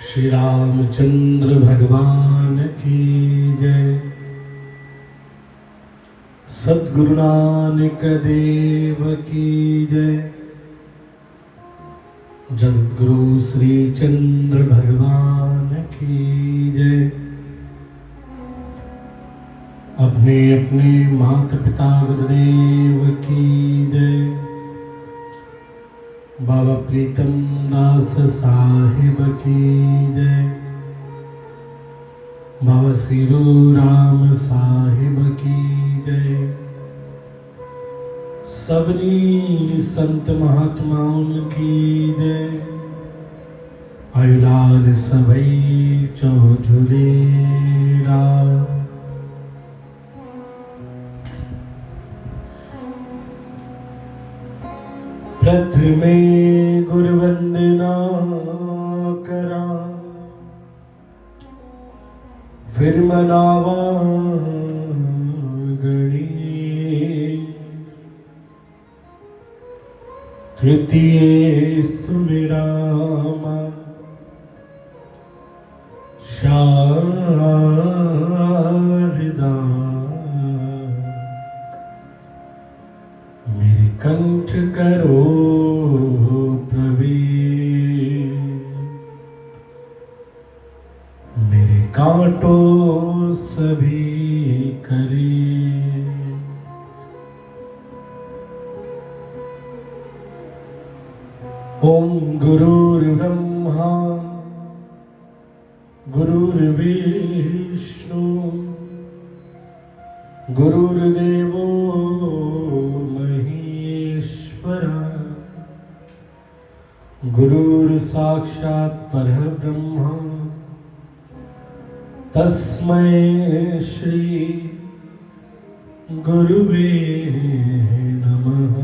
श्री रामचंद्र भगवान की जय। सद्गुरु नानक देव की जय। जगद्गुरु श्री चंद्र भगवान की जय। अपने अपने माता पिता गुरुदेव की जय। बाबा प्रीतम दास साहिब की जय। बाबा सीरू राम साहिब की जय। सबनी संत महात्माओं की जय। आयुलाल सबई चौझुलेरा। प्रथमे गुरु वंदना करा, फिर मनावा गणी। तृतीय सुमिरामा शारदा। मेरे कंठ करो प्रवीण, मेरे कांटो सभी करे। ओम गुरुर्ब्रह्मा गुरुर्विष्णु गुरुर्देवो गुरुर् साक्षात् परब्रह्म तस्मै श्री गुरुवे नमः।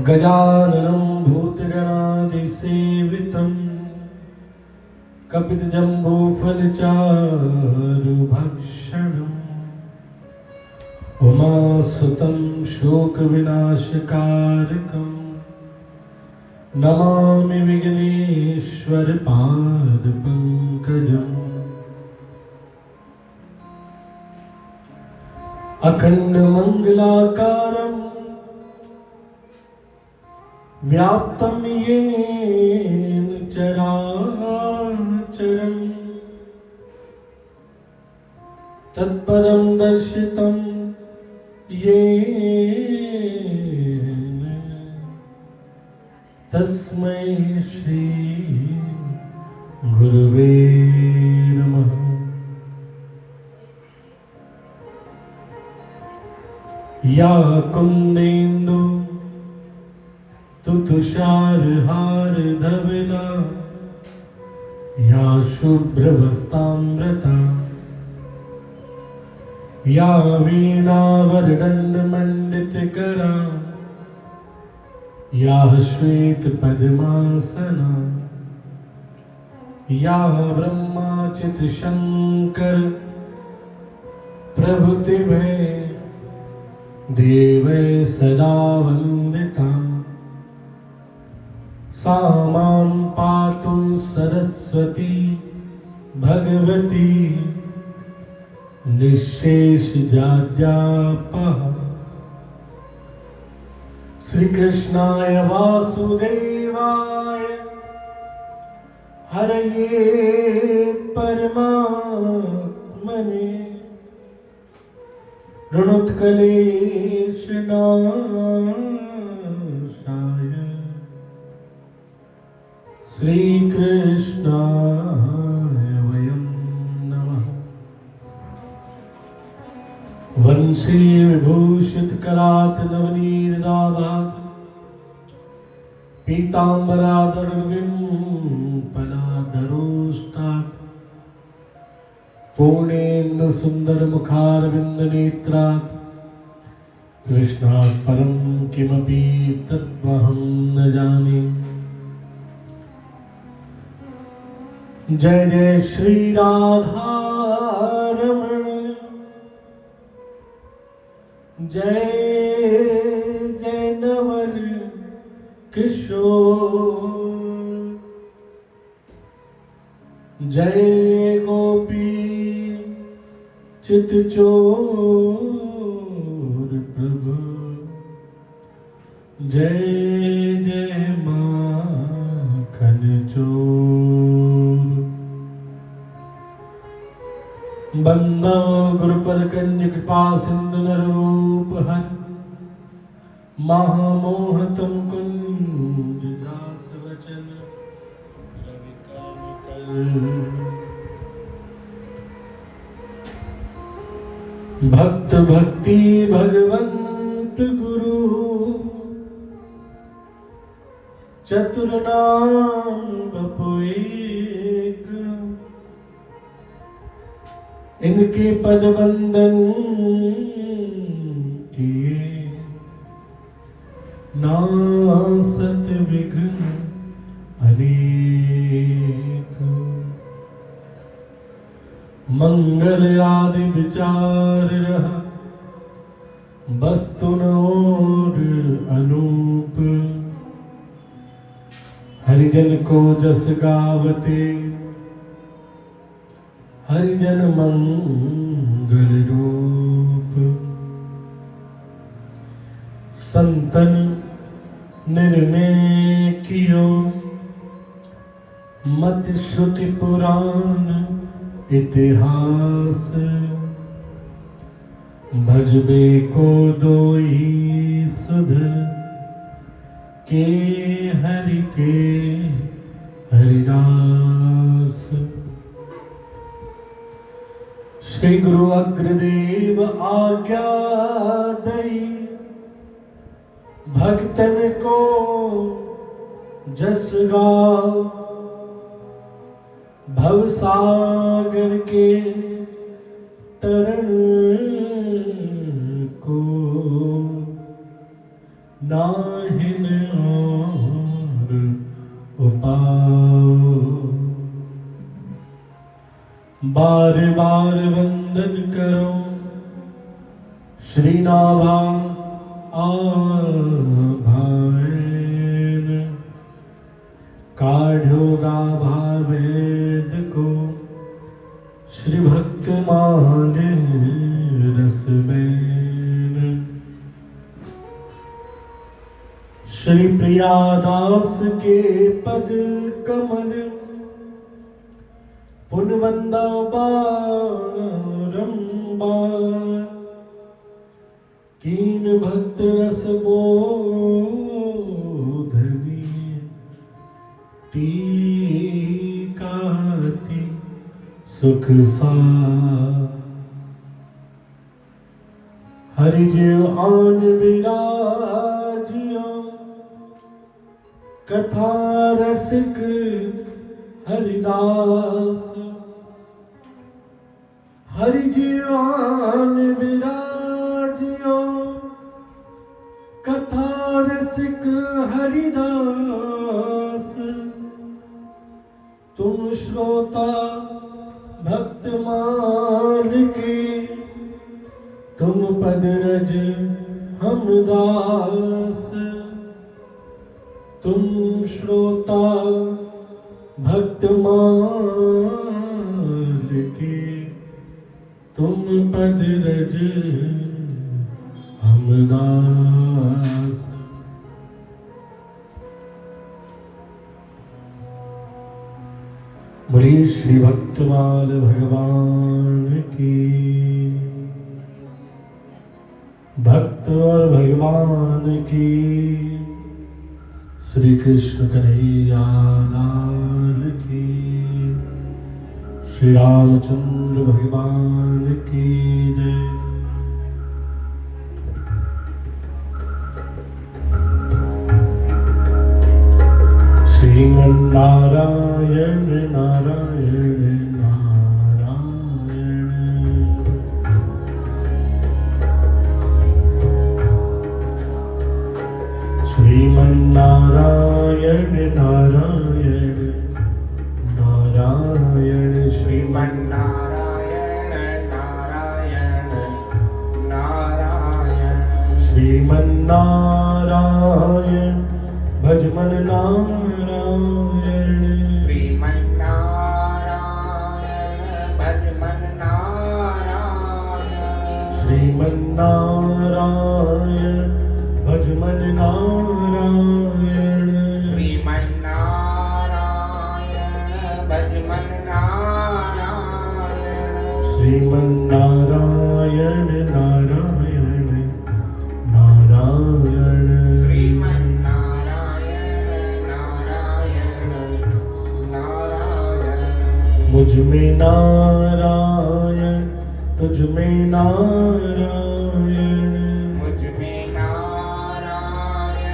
गजाननं भूतगणादिसेवितं कपितजम्बूफलचारुभक्षणम् उमासुतं शोकविनाशकारकं नमामि विघ्नेश्वर पादपङ्कजम्। अखण्डमङ्गलाकारं व्याप्तं येन चराचरं तत्पदं दर्शितं येन तस्मै श्री गुरुवे नमः। या कुन्देन्दु तुषारहार धवला, या शुभ्रवस्त्रामृता, या वीणावरदण्डमण्डितकरा, या श्वेतपद्मासना, या ब्रह्माच्युतशङ्कर प्रभृतिभे देवै सदा वन्दिता। सा मां पातु सरस्वती भगवती निःशेषजाड्यापहा। श्री कृष्णाय वासुदेवाय हरये परमात्मने ऋणोत्कलेशनाशाय श्री कृष्णाय वयं नमः। वंशी विभूषित करात नवनीरदाभात पीताम्बराधरविम्पलाधरोष्टात् पूर्णेन्दु सुंदर मुखारविंद नेत्रात् कृष्णात् परं किमपि तत्त्वहं न जाने। जय जय श्री राधा रमण, जय जय नवल किशोर। जय गोपी चित चोर प्रभु, जय जय माखन चोर। बंदो गुरुपद कंज कृपा सिंधु नरूप हर, महामोह तुम कुंज दास वचन रवि काम कर। भक्त भक्ति भगवंत गुरु, चतुर नाम बपु एक। इनके पद वंदन किए, नासत विघ्न अनेक। मंगल आदि विचार रह, वस्तु नोर अनूप। हरिजन को जस गावते, हरिजन मंगल रूप। संतन निर्णय कियो, मत श्रुति पुराण इतिहास। भजबे को दोई सुध, के हरि के हरिदास। श्री गुरु अग्रदेव आज्ञा दई, भक्तन को जस गाओ। भवसागर के तरन को, नाहिन और उपाओ। बार बार वंदन करो, श्री नाभा आभाएन। काढ़ो गाभा वेद को, श्री भक्त मान रस में। श्री प्रियादास के पद कमल, पुन वंदा बारंबार। कीन भक्त रस बोधनी, टीकाति सुख सार। हरि जीव आन विराजियो, कथा रसिक हरिदास। हरि जीव आन विराजियो, कथा रसिक हरिदास। तुम श्रोता भक्त माल के, तुम पद रज हम दास। तुम श्रोता भक्त माल के, तुम पद रज हम दास। बोलिए श्री भक्तमाल भगवान की। भक्त और भगवान की। श्री कृष्ण कन्हैया लाल की। श्री रामचंद्र भगवान की जय। श्रीमन्नारायण नारायण नारायण। श्रीमन्नारायण नारायण नारायण। श्रीमन्नारायण नारायण नारायण। श्रीमन्नारायण भज मन नारायण श्रीमन्नारायण भज मन नारायण श्रीमन्नारायण भज मन नारायण श्रीमन्नारायण भज मन नारायण श्रीमन्नारायण नारायण नारायण श्रीमन्नारायण नारायण नारायण मुझ में नारायण तुझ में नारायण मुझ में नारायण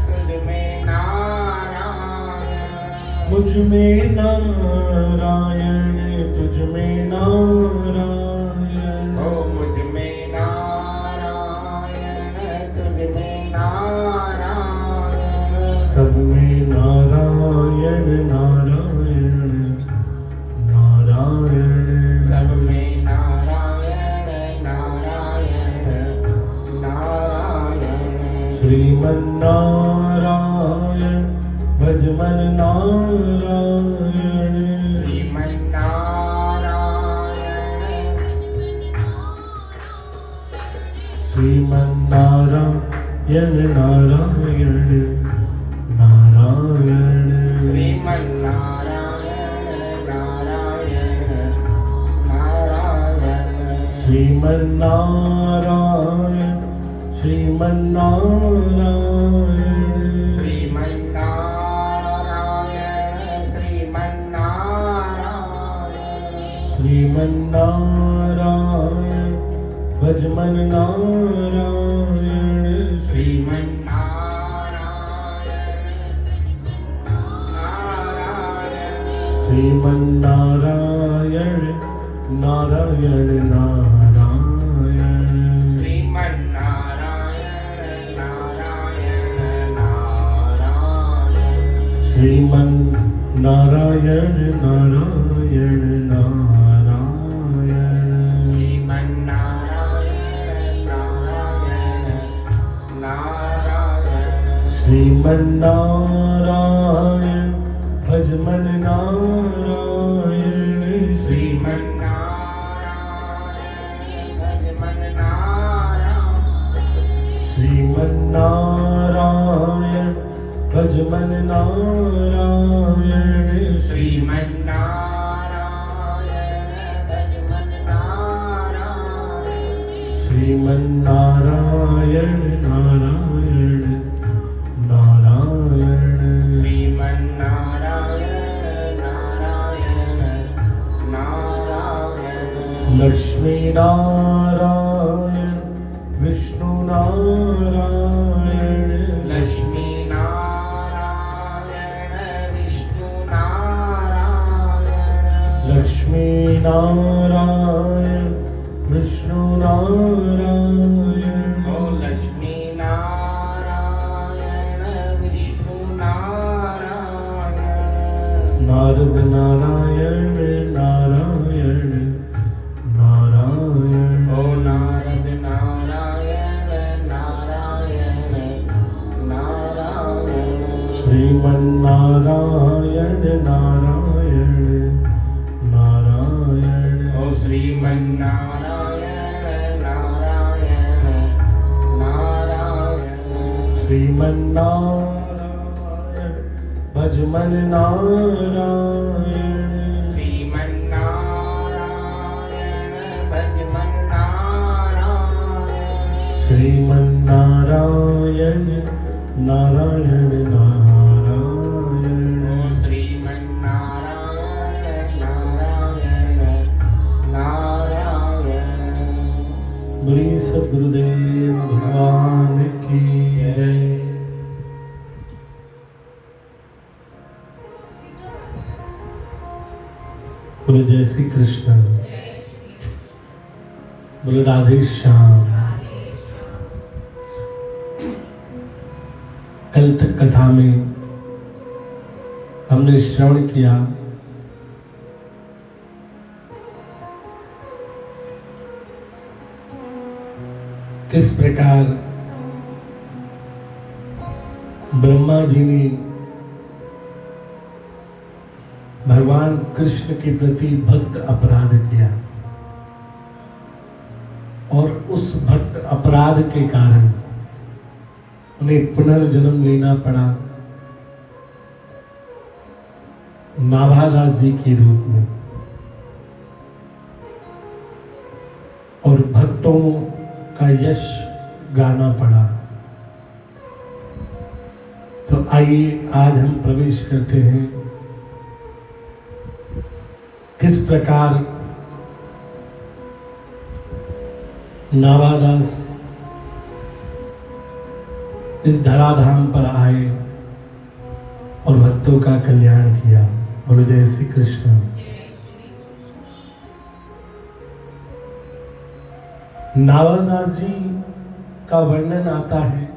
तुझ में नारायण मुझ में नारायण तुझ में नारायण ओ मुझ में नारायण तुझ में नारायण सब में नारायण नारायण नारायण सब में नारायण नारायण नारायण श्रीमन्नारायण भज मन नारायण श्रीमन्नारायण श्रीमन्नारायण नारायण नारायण श्रीमन्नारायण नारायण नारायण श्रीमन्नारायण श्रीमन्नारायण श्रीमन्नारायण श्रीमन्नारायण श्रीमन्नारायण भज मन नारायण श्रीमन्नारायण नारायण नारायण श्रीमन्नारायण नारायण नारायण श्रीमन्नारायण नारायण नारायण श्रीमन्नारायण नारायण नारायण श्रीमन्नारायण भज मन नारायण श्रीमन्नारायण भज मन नारायण श्रीमन्नारायण भज मन नारायण श्रीमन्नारायण भज मन नारायण श्रीमन्नारायण नारायण नारायण श्रीमन्नारायण नारायण नारायण लक्ष्मी नारायण विष्णु नारायण लक्ष्मी नारायण विष्णु नारायण लक्ष्मी नारायण विष्णु नारायण ओ लक्ष्मी नारायण विष्णु नारायण नारद नारायण नारायण नारायण ओ नारद नारायण नारायण नारायण श्रीमन्नारायण नारायण नारायण ओ श्रीमन्नारायण नारायण नारायण श्रीमन्नारायण भज मन नारायण श्रीमन्नारायण भज मन नारायण श्रीमन्नारायण नारायण नारायण ओ श्रीमन्नारायण नारायण नारायण बोलिए सद्गुरुदेव भगवान की जय। बोले जय श्री कृष्ण, बोले राधे श्याम। कल तक कथा में हमने श्रवण किया किस प्रकार ब्रह्मा जी ने भगवान कृष्ण के प्रति भक्त अपराध किया और उस भक्त अपराध के कारण उन्हें पुनर्जन्म लेना पड़ा नाभादास जी के रूप में और भक्तों का यश गाना पड़ा। तो आइए आज हम प्रवेश करते हैं किस प्रकार नाभादास इस धराधाम पर आए और भक्तों का कल्याण किया। बोलो जय श्री कृष्ण। नाभादास जी का वर्णन आता है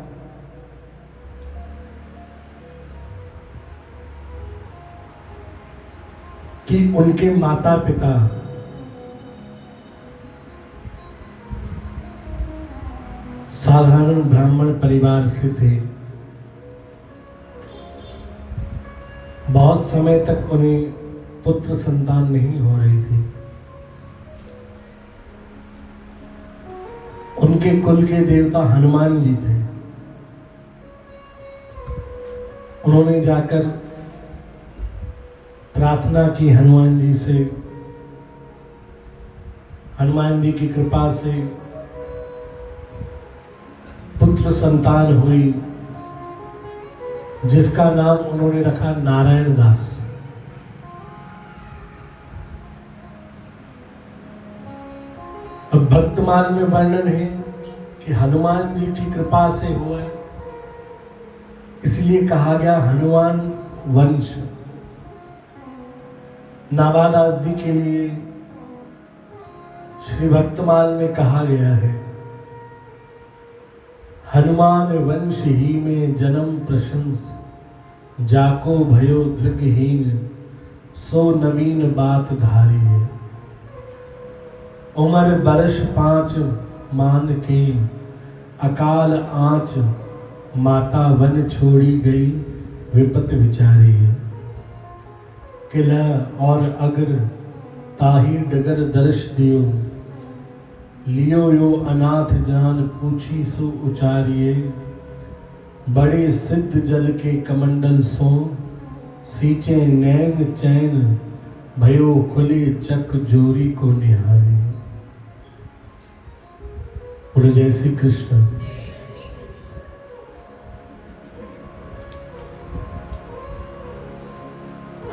कि उनके माता पिता साधारण ब्राह्मण परिवार से थे। बहुत समय तक उन्हें पुत्र संतान नहीं हो रही थी। उनके कुल के देवता हनुमान जी थे। उन्होंने जाकर प्रार्थना की हनुमान जी से। हनुमान जी की कृपा से पुत्र संतान हुई जिसका नाम उन्होंने रखा नारायण दास। अब भक्तमाल में वर्णन है कि हनुमान जी की कृपा से हुआ, इसलिए कहा गया हनुमान वंश। नाभादास जी के लिए श्री भक्तमाल में कहा गया है हनुमान वंश ही में जन्म प्रशंस जाको भयो दृगहीन सो नवीन बात धारी है। उमर बरस 5 मान के अकाल आँच माता वन छोड़ी गई विपत विचारी है। किला और अगर ताही डगर दर्श दियो लियो यो अनाथ जान पूछी सो उचारिये। बड़े सिद्ध जल के कमंडल सो सींचे नैन चैन भयो खुले चक जोरी को निहारी। बोलो जय श्री कृष्ण।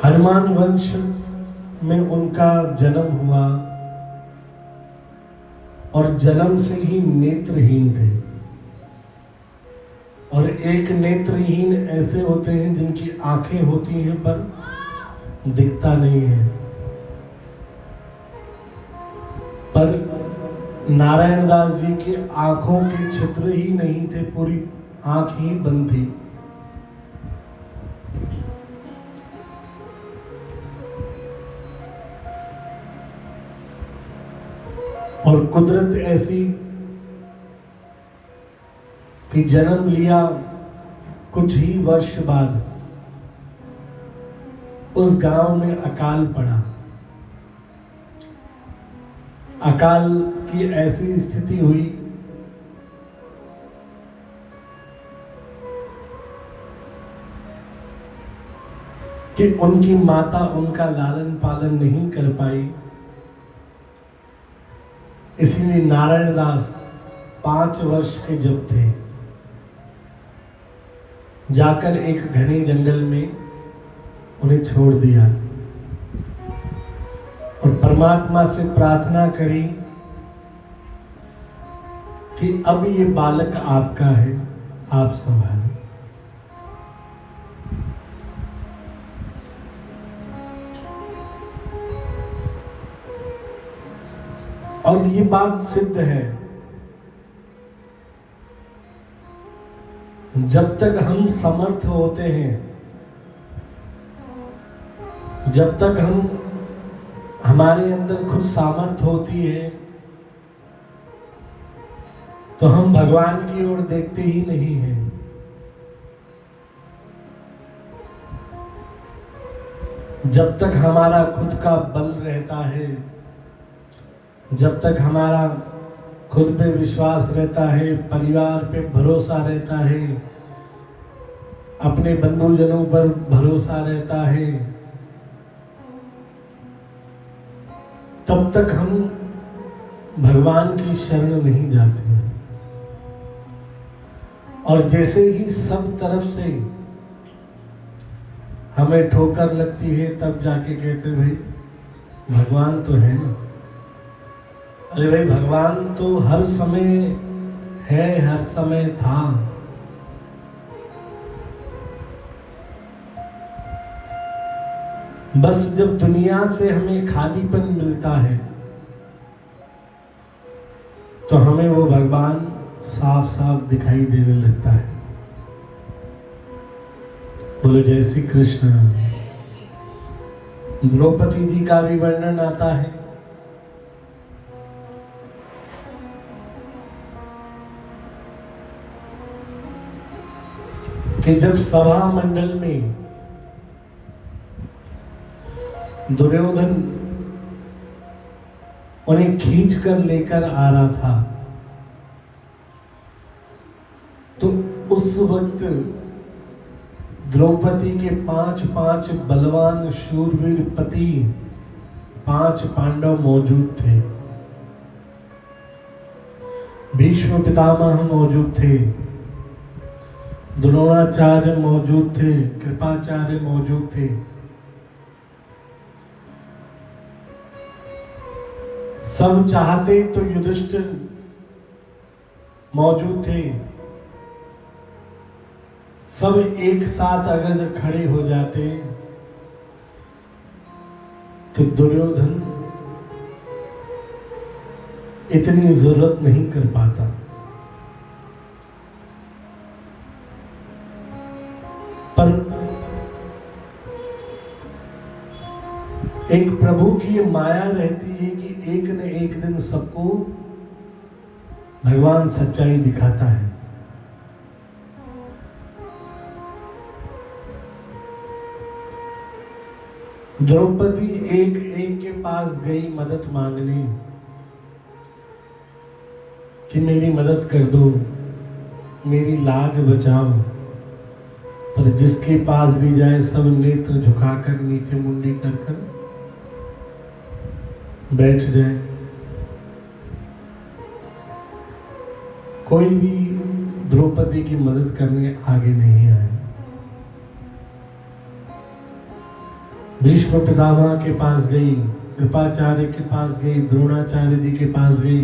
हनुमान वंश में उनका जन्म हुआ और जन्म से ही नेत्रहीन थे। और एक नेत्रहीन ऐसे होते हैं जिनकी आंखें होती हैं पर दिखता नहीं है। पर नारायण दास जी के आंखों के छिद्र ही नहीं थे, पूरी आंख ही बंद थी। और कुदरत ऐसी कि जन्म लिया कुछ ही वर्ष बाद उस गांव में अकाल पड़ा। अकाल की ऐसी स्थिति हुई कि उनकी माता उनका लालन पालन नहीं कर पाई। इसलिए नारायण दास 5 वर्ष के जब थे जाकर एक घने जंगल में उन्हें छोड़ दिया और परमात्मा से प्रार्थना करी कि अब ये बालक आपका है, आप संभालें। और ये बात सिद्ध है, जब तक हम समर्थ होते हैं, जब तक हमारे अंदर खुद सामर्थ होती है, तो हम भगवान की ओर देखते ही नहीं हैं। जब तक हमारा खुद का बल रहता है, जब तक हमारा खुद पे विश्वास रहता है, परिवार पे भरोसा रहता है, अपने बंधुजनों पर भरोसा रहता है, तब तक हम भगवान की शरण नहीं जाते हैं। और जैसे ही सब तरफ से हमें ठोकर लगती है, तब जाके कहते भाई भगवान तो है ना। अरे भाई भगवान तो हर समय है, हर समय था। बस जब दुनिया से हमें खालीपन मिलता है तो हमें वो भगवान साफ साफ दिखाई देने लगता है। बोलो जय श्री कृष्ण। द्रौपदी जी का भी वर्णन आता है कि जब सभा मंडल में दुर्योधन उन्हें खींच कर लेकर आ रहा था, तो उस वक्त द्रौपदी के 5 बलवान शूरवीर पति 5 पांडव मौजूद थे। भीष्म पितामह मौजूद थे, द्रोणाचार्य मौजूद थे, कृपाचार्य मौजूद थे। सब चाहते तो युधिष्ठिर मौजूद थे। सब एक साथ अगर खड़े हो जाते तो दुर्योधन इतनी जरूरत नहीं कर पाता। पर एक प्रभु की ये माया रहती है कि एक न एक दिन सबको भगवान सच्चाई दिखाता है। द्रौपदी एक एक के पास गई मदद मांगने कि मेरी मदद कर दो, मेरी लाज बचाओ। पर जिसके पास भी जाए सब नेत्र झुकाकर नीचे मुंडी कर कर बैठ जाए। कोई भी द्रौपदी की मदद करने आगे नहीं आए। भीष्म पितामह के पास गई, कृपाचार्य के पास गई, द्रोणाचार्य जी के पास गई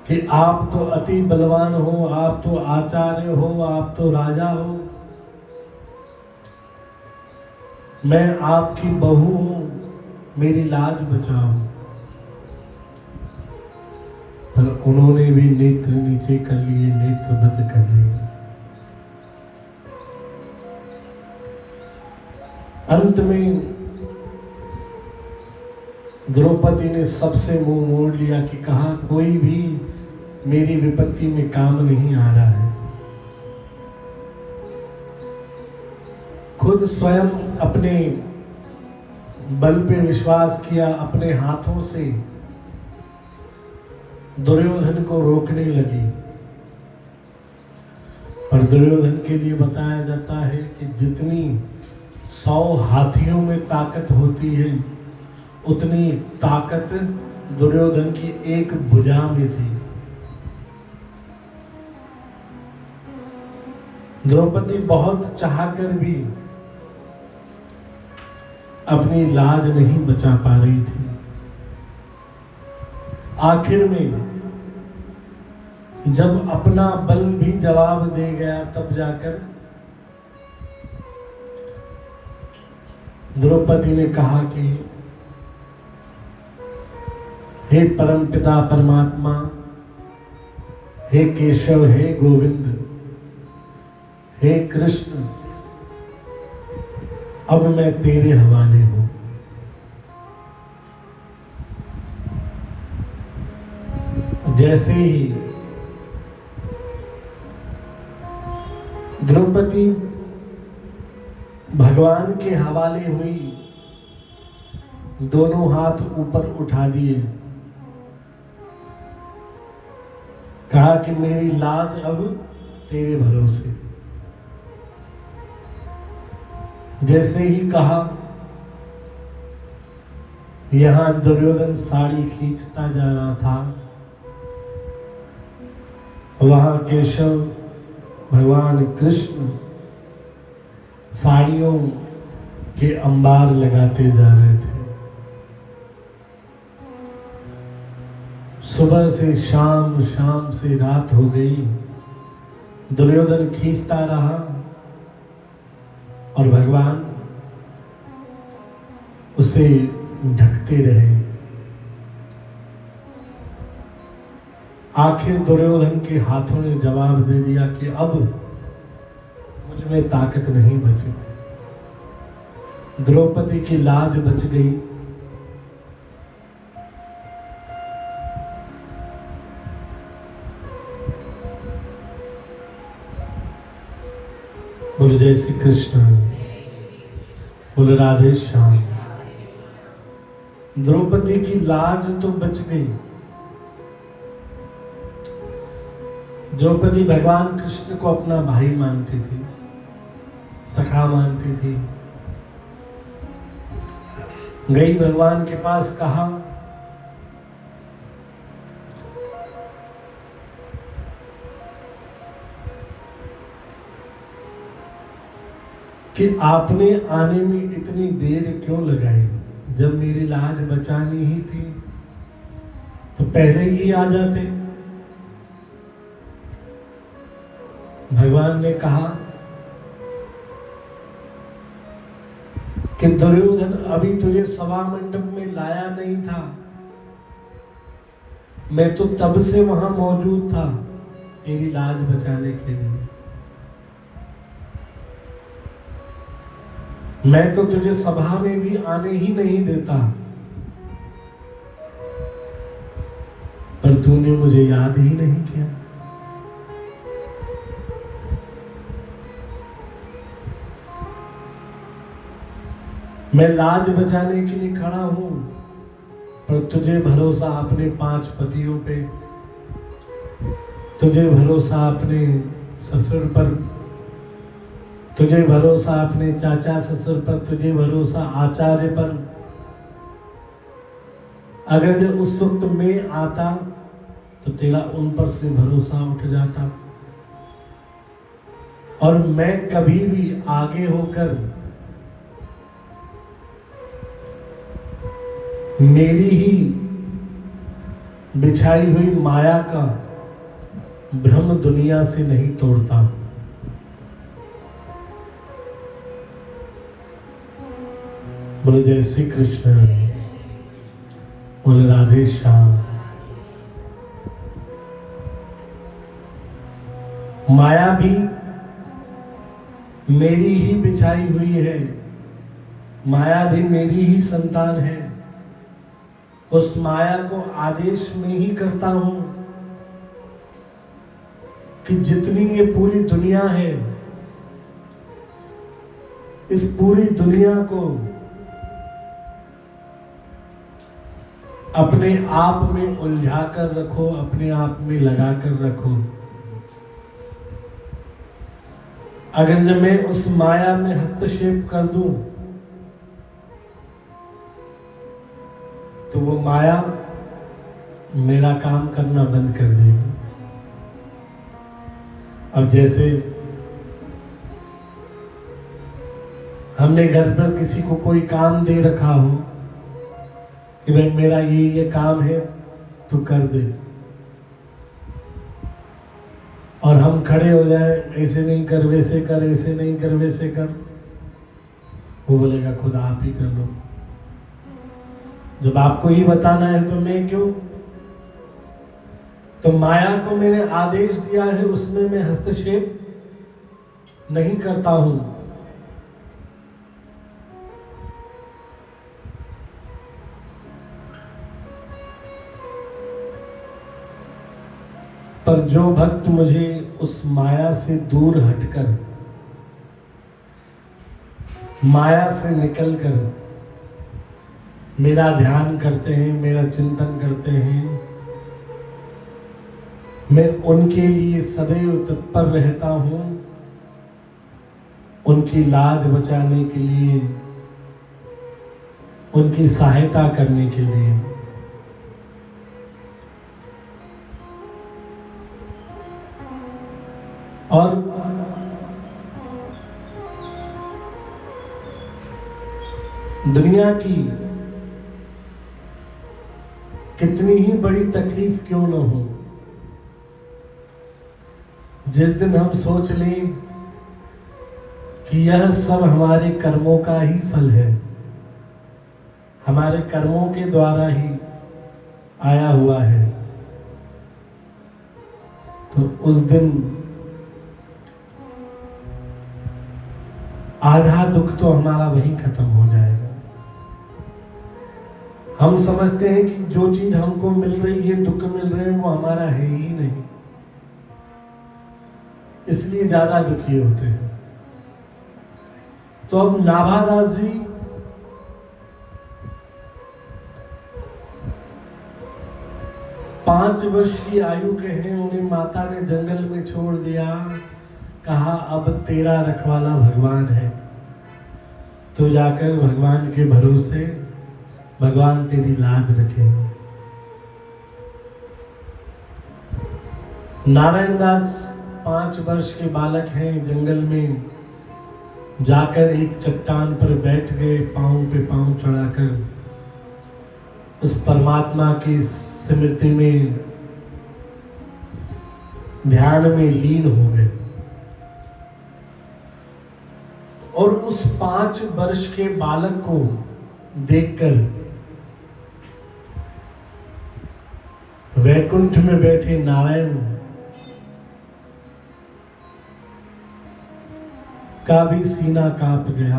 कि आप तो अति बलवान हो, आप तो आचार्य हो, आप तो राजा हो, मैं आपकी बहू हूं, मेरी लाज बचाओ। पर उन्होंने भी नेत्र नीचे कर लिए, नेत्र बंद कर लिए। अंत में द्रौपदी ने सबसे मुंह मोड़ लिया कि कहा कोई भी मेरी विपत्ति में काम नहीं आ रहा है। खुद स्वयं अपने बल पे विश्वास किया, अपने हाथों से दुर्योधन को रोकने लगी। पर दुर्योधन के लिए बताया जाता है कि जितनी 100 हाथियों में ताकत होती है उतनी ताकत दुर्योधन की एक भुजा में थी। द्रौपदी बहुत चाहकर भी अपनी लाज नहीं बचा पा रही थी। आखिर में जब अपना बल भी जवाब दे गया तब जाकर द्रौपदी ने कहा कि हे परम पिता परमात्मा, हे केशव, हे गोविंद, हे कृष्ण, अब मैं तेरे हवाले हूं। जैसे ही द्रौपदी भगवान के हवाले हुई, दोनों हाथ ऊपर उठा दिए, कहा कि मेरी लाज अब तेरे भरोसे। जैसे ही कहा, यहां दुर्योधन साड़ी खींचता जा रहा था, वहां केशव भगवान कृष्ण साड़ियों के अंबार लगाते जा रहे थे। सुबह से शाम, शाम से रात हो गई, दुर्योधन खींचता रहा और भगवान उसे ढकते रहे। आखिर दुर्योधन के हाथों ने जवाब दे दिया कि अब मुझ में ताकत नहीं बची। द्रौपदी की लाज बच गई। बोलो जय श्री कृष्ण, बोलो राधे श्याम। द्रौपदी की लाज तो बच गई। द्रौपदी भगवान कृष्ण को अपना भाई मानती थी, सखा मानती थी। गई भगवान के पास, कहा कि आपने आने में इतनी देर क्यों लगाई? जब मेरी लाज बचानी ही थी तो पहले ही आ जाते। भगवान ने कहा कि दुर्योधन अभी तुझे सभा मंडप में लाया नहीं था, मैं तो तब से वहां मौजूद था तेरी लाज बचाने के लिए। मैं तो तुझे सभा में भी आने ही नहीं देता, पर तूने मुझे याद ही नहीं किया। मैं लाज बचाने के लिए खड़ा हूं, पर तुझे भरोसा अपने 5 पतियों पे, तुझे भरोसा अपने ससुर पर, तुझे भरोसा अपने चाचा ससुर पर, तुझे भरोसा आचार्य पर। अगर जब उस वक्त मैं आता तो तेरा उन पर से भरोसा उठ जाता, और मैं कभी भी आगे होकर मेरी ही बिछाई हुई माया का भ्रम दुनिया से नहीं तोड़ता। बोले जय श्री कृष्ण, बोले राधे श्याम। माया भी मेरी ही बिछाई हुई है, माया भी मेरी ही संतान है। उस माया को आदेश में ही करता हूं कि जितनी ये पूरी दुनिया है, इस पूरी दुनिया को अपने आप में उलझा कर रखो, अपने आप में लगा कर रखो। अगर जब मैं उस माया में हस्तक्षेप कर दूं तो वो माया मेरा काम करना बंद कर देगी। अब जैसे हमने घर पर किसी को कोई काम दे रखा हो कि भाई मेरा ये काम है, तू कर दे, और हम खड़े हो जाए, ऐसे नहीं कर, वैसे कर, ऐसे नहीं कर, वैसे कर, वो बोलेगा खुद आप ही कर लो। जब आपको ही बताना है तो मैं क्यों? तो माया को मैंने आदेश दिया है, उसमें मैं हस्तक्षेप नहीं करता हूं। पर जो भक्त मुझे उस माया से दूर हटकर माया से निकलकर मेरा ध्यान करते हैं, मेरा चिंतन करते हैं, मैं उनके लिए सदैव तत्पर रहता हूं, उनकी लाज बचाने के लिए, उनकी सहायता करने के लिए। और दुनिया की कितनी ही बड़ी तकलीफ क्यों न हो, जिस दिन हम सोच लें कि यह सब हमारे कर्मों का ही फल है, हमारे कर्मों के द्वारा ही आया हुआ है, तो उस दिन आधा दुख तो हमारा वहीं खत्म हो जाएगा। हम समझते हैं कि जो चीज हमको मिल रही है, दुख मिल रहे हैं, वो हमारा है ही नहीं, इसलिए ज्यादा दुखी होते हैं। तो अब नाभादास जी पांच वर्ष की आयु के हैं, उन्हें माता ने जंगल में छोड़ दिया, कहा अब तेरा रखवाला भगवान है, तो जाकर भगवान के भरोसे भगवान तेरी लाज रखेंगे। नारायण दास 5 वर्ष के बालक हैं, जंगल में जाकर एक चट्टान पर बैठ गए, पांव पे पांव चढ़ाकर उस परमात्मा की स्मृति में, ध्यान में लीन हो गए। और उस 5 वर्ष के बालक को देखकर वैकुंठ में बैठे नारायण का भी सीना कांप गया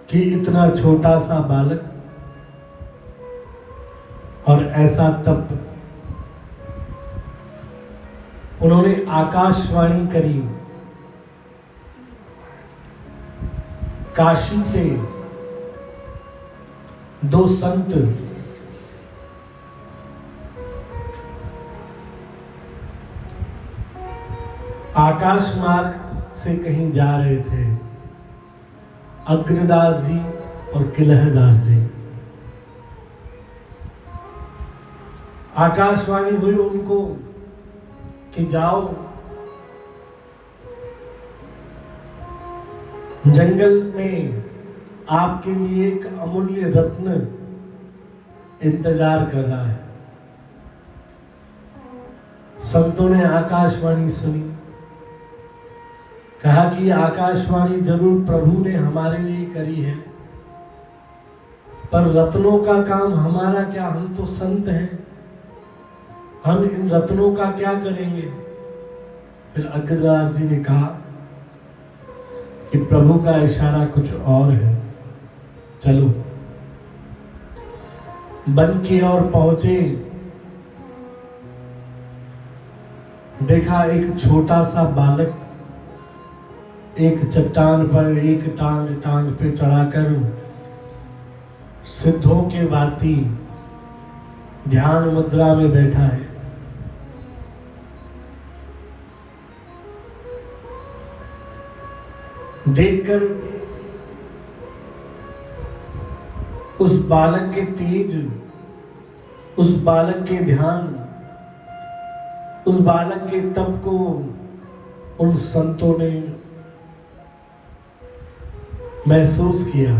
कि इतना छोटा सा बालक और ऐसा तप। उन्होंने आकाशवाणी करी, काशी से 2 संत आकाश मार्ग से कहीं जा रहे थे, अग्रदास जी और किलहदास जी। आकाशवाणी हुई उनको कि जाओ, जंगल में आपके लिए एक अमूल्य रत्न इंतजार कर रहा है। संतों ने आकाशवाणी सुनी, कहा कि आकाशवाणी जरूर प्रभु ने हमारे लिए करी है, पर रत्नों का काम हमारा क्या, हम तो संत हैं, हम इन रत्नों का क्या करेंगे। फिर अग्रदास जी ने कहा कि प्रभु का इशारा कुछ और है, चलो। वन की ओर पहुंचे, देखा एक छोटा सा बालक एक चट्टान पर एक टांग पे चढ़ाकर सिद्धों के भांति ध्यान मुद्रा में बैठा है। देखकर उस बालक के तेज, उस बालक के ध्यान, उस बालक के तप को उन संतों ने महसूस किया।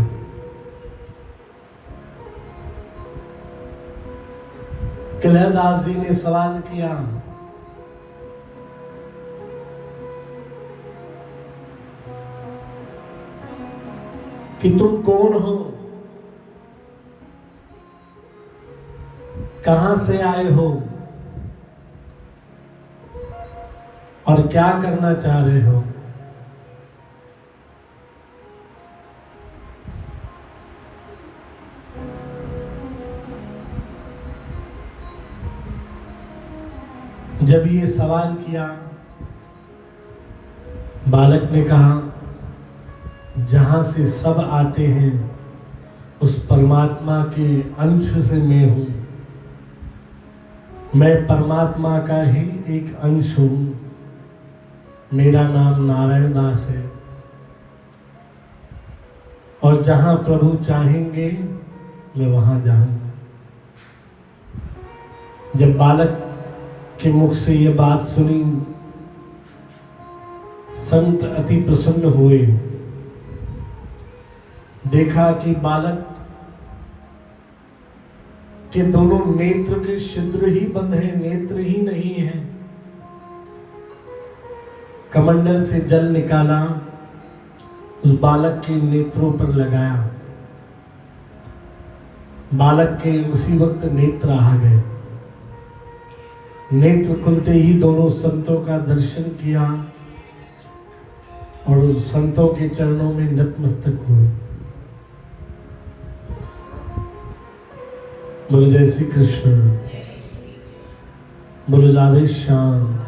किलहदास जी ने सवाल किया, कि तुम कौन हो, कहां से आए हो और क्या करना चाह रहे हो। जब ये सवाल किया, बालक ने कहा जहां से सब आते हैं उस परमात्मा के अंश से मैं हूं। मैं परमात्मा का ही एक अंश हूं। मेरा नाम नारायण दास है और जहां प्रभु चाहेंगे मैं वहां जाऊंगा। जब बालक के मुख से ये बात सुनी, संत अति प्रसन्न हुए। देखा कि बालक के दोनों नेत्र के छिद्र ही बंद हैं, नेत्र ही नहीं है। कमंडल से जल निकाला, उस बालक के नेत्रों पर लगाया। बालक के उसी वक्त नेत्र आ गए। नेत्र खुलते ही दोनों संतों का दर्शन किया और उस संतों के चरणों में नतमस्तक हुए। बोलो जय श्री कृष्ण, बोलो राधे श्याम।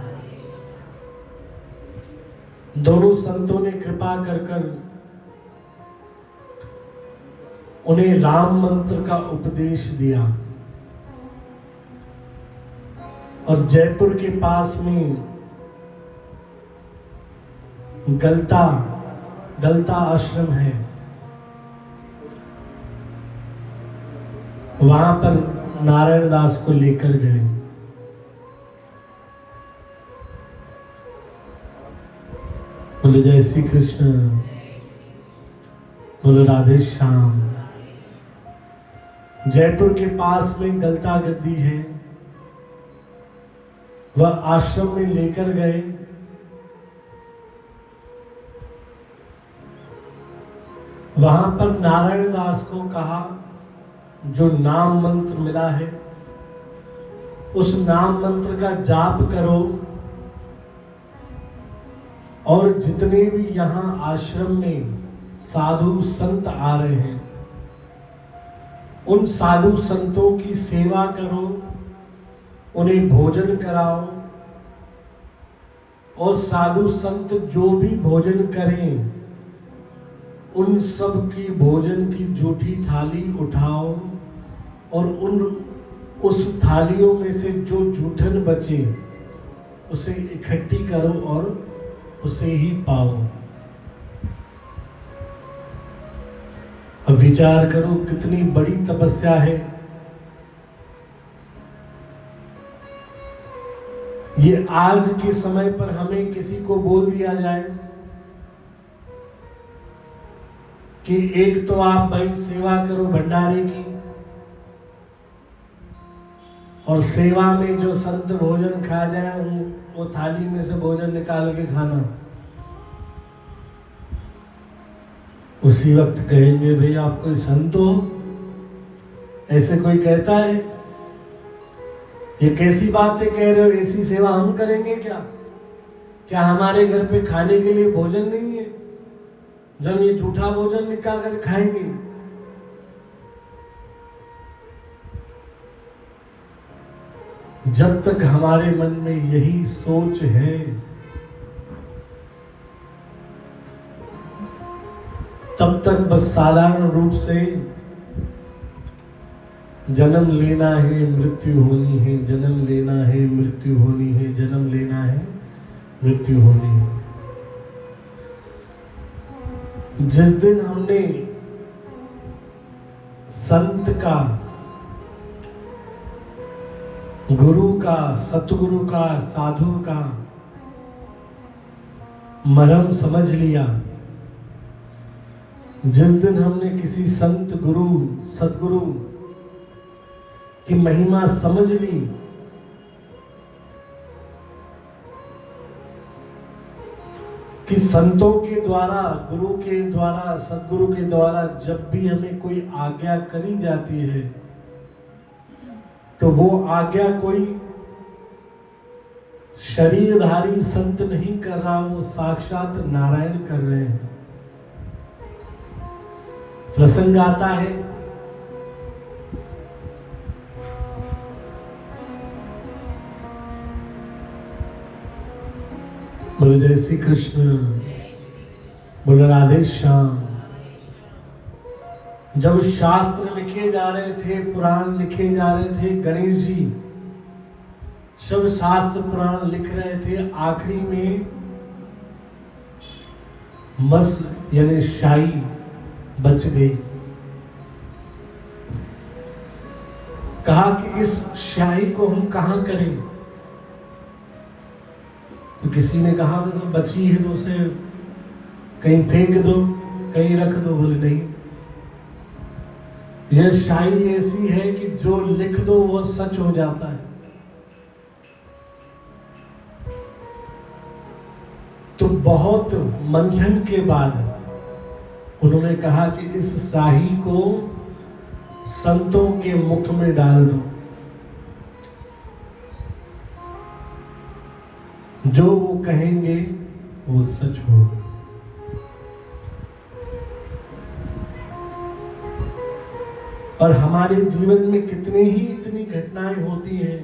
दोनों संतों ने कृपा कर उन्हें राम मंत्र का उपदेश दिया और जयपुर के पास में गलता आश्रम है, वहां पर नारायण दास को लेकर गए। बोलो जय श्री कृष्ण, बोलो राधे श्याम। जयपुर के पास में गलता गद्दी है, वह आश्रम में लेकर गए। वहां पर नारायण दास को कहा, जो नाम मंत्र मिला है उस नाम मंत्र का जाप करो और जितने भी यहां आश्रम में साधु संत आ रहे हैं उन साधु संतों की सेवा करो, उन्हें भोजन कराओ और साधु संत जो भी भोजन करें उन सब की भोजन की जूठी थाली उठाओ और उस थालियों में से जो जूठन बचे उसे इकट्ठी करो और उसे ही पाओ। अब विचार करो कितनी बड़ी तपस्या है। ये आज के समय पर हमें किसी को बोल दिया जाए कि एक तो आप भाई सेवा करो भंडारे की और सेवा में जो संत भोजन खा जाए वो थाली में से भोजन निकाल के खाना। उसी वक्त कहेंगे भाई आप कोई संत हो? ऐसे कोई कहता है? ये कैसी बातें कह रहे हो? ऐसी सेवा हम करेंगे क्या? क्या हमारे घर पे खाने के लिए भोजन नहीं है जब ये झूठा भोजन निकाल कर खाएंगे? जब तक हमारे मन में यही सोच है तब तक बस साधारण रूप से जन्म लेना है, मृत्यु होनी है, जन्म लेना है, मृत्यु होनी है, जन्म लेना है, मृत्यु होनी है। जिस दिन हमने संत का, गुरु का, सतगुरु का, साधु का मरम समझ लिया, जिस दिन हमने किसी संत गुरु सतगुरु की महिमा समझ ली, कि संतों के द्वारा, गुरु के द्वारा, सतगुरु के द्वारा जब भी हमें कोई आज्ञा करी जाती है तो वो आज्ञा कोई शरीरधारी संत नहीं कर रहा, वो साक्षात नारायण कर रहे हैं। प्रसंग आता है बोलो जय श्री कृष्ण, बोल राधे श्याम। जब शास्त्र लिखे जा रहे थे, पुराण लिखे जा रहे थे, गणेश जी सब शास्त्र पुराण लिख रहे थे, आखिरी में मस यानी शाही बच गई। कहा कि इस शाही को हम कहां करें? तो किसी ने कहा तो बची है तो उसे कहीं फेंक दो, कहीं रख दो। बोले नहीं, यह शाही ऐसी है कि जो लिख दो वो सच हो जाता है। तो बहुत मंथन के बाद उन्होंने कहा कि इस शाही को संतों के मुख में डाल दो, जो वो कहेंगे वो सच होगा। और हमारे जीवन में कितने ही इतनी घटनाएं होती हैं,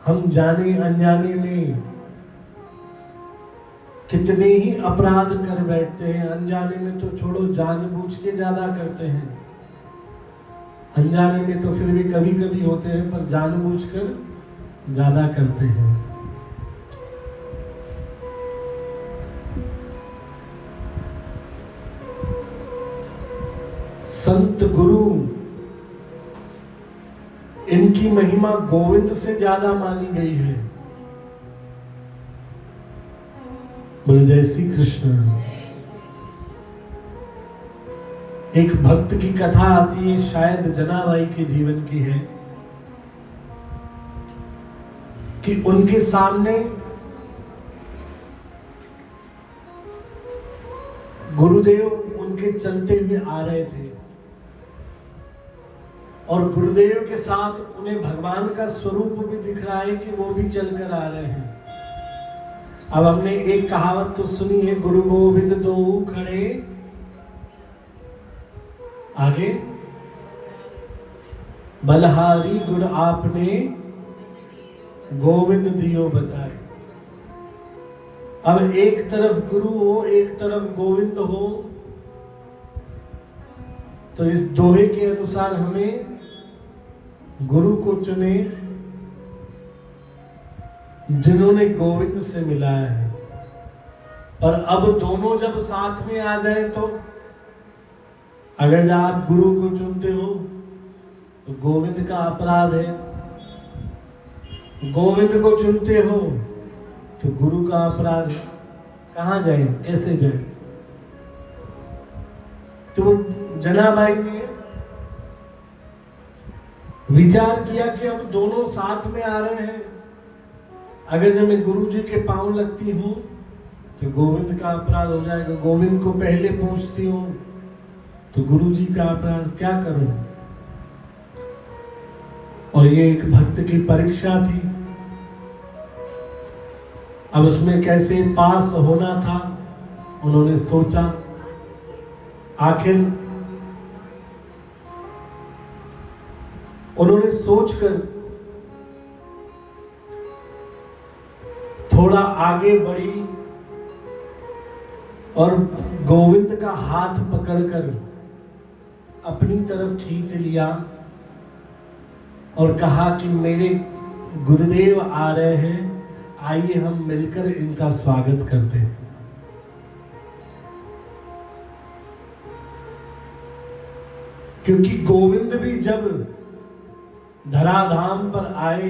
हम जाने अनजाने में कितने ही अपराध कर बैठते हैं। अनजाने में तो छोड़ो, जानबूझ के ज्यादा करते हैं। अनजाने में तो फिर भी कभी कभी होते हैं, पर जानबूझकर ज्यादा करते हैं। संत गुरु, इनकी महिमा गोविंद से ज्यादा मानी गई है। बोले जय श्री कृष्ण। एक भक्त की कथा आती है, शायद जनाबाई के जीवन की है, कि उनके सामने गुरुदेव उनके चलते हुए आ रहे थे और गुरुदेव के साथ उन्हें भगवान का स्वरूप भी दिख रहा है कि वो भी चलकर आ रहे हैं। अब हमने एक कहावत तो सुनी है, गुरु गोविंद दो खड़े आगे, बलहारी गुर आपने गोविंद दियो बताए। अब एक तरफ गुरु हो, एक तरफ गोविंद हो, तो इस दोहे के अनुसार हमें गुरु को चुने जिन्होंने गोविंद से मिलाया है। और अब दोनों जब साथ में आ जाए तो अगर आप गुरु को चुनते हो तो गोविंद का अपराध है, गोविंद को चुनते हो तो गुरु का अपराध है। कहां जाए, कैसे जाए? तो जनाबाई ने विचार किया कि अब दोनों साथ में आ रहे हैं, अगर जब मैं गुरु जी के पांव लगती हूं तो गोविंद का अपराध हो जाएगा, गोविंद को पहले पूछती हूं तो गुरु जी का अपराध, क्या करूं? और ये एक भक्त की परीक्षा थी। अब उसमें कैसे पास होना था, उन्होंने सोचा। आखिर उन्होंने सोचकर थोड़ा आगे बढ़ी और गोविंद का हाथ पकड़कर अपनी तरफ खींच लिया और कहा कि मेरे गुरुदेव आ रहे हैं, आइए हम मिलकर इनका स्वागत करते हैं। क्योंकि गोविंद भी जब धराधाम पर आए,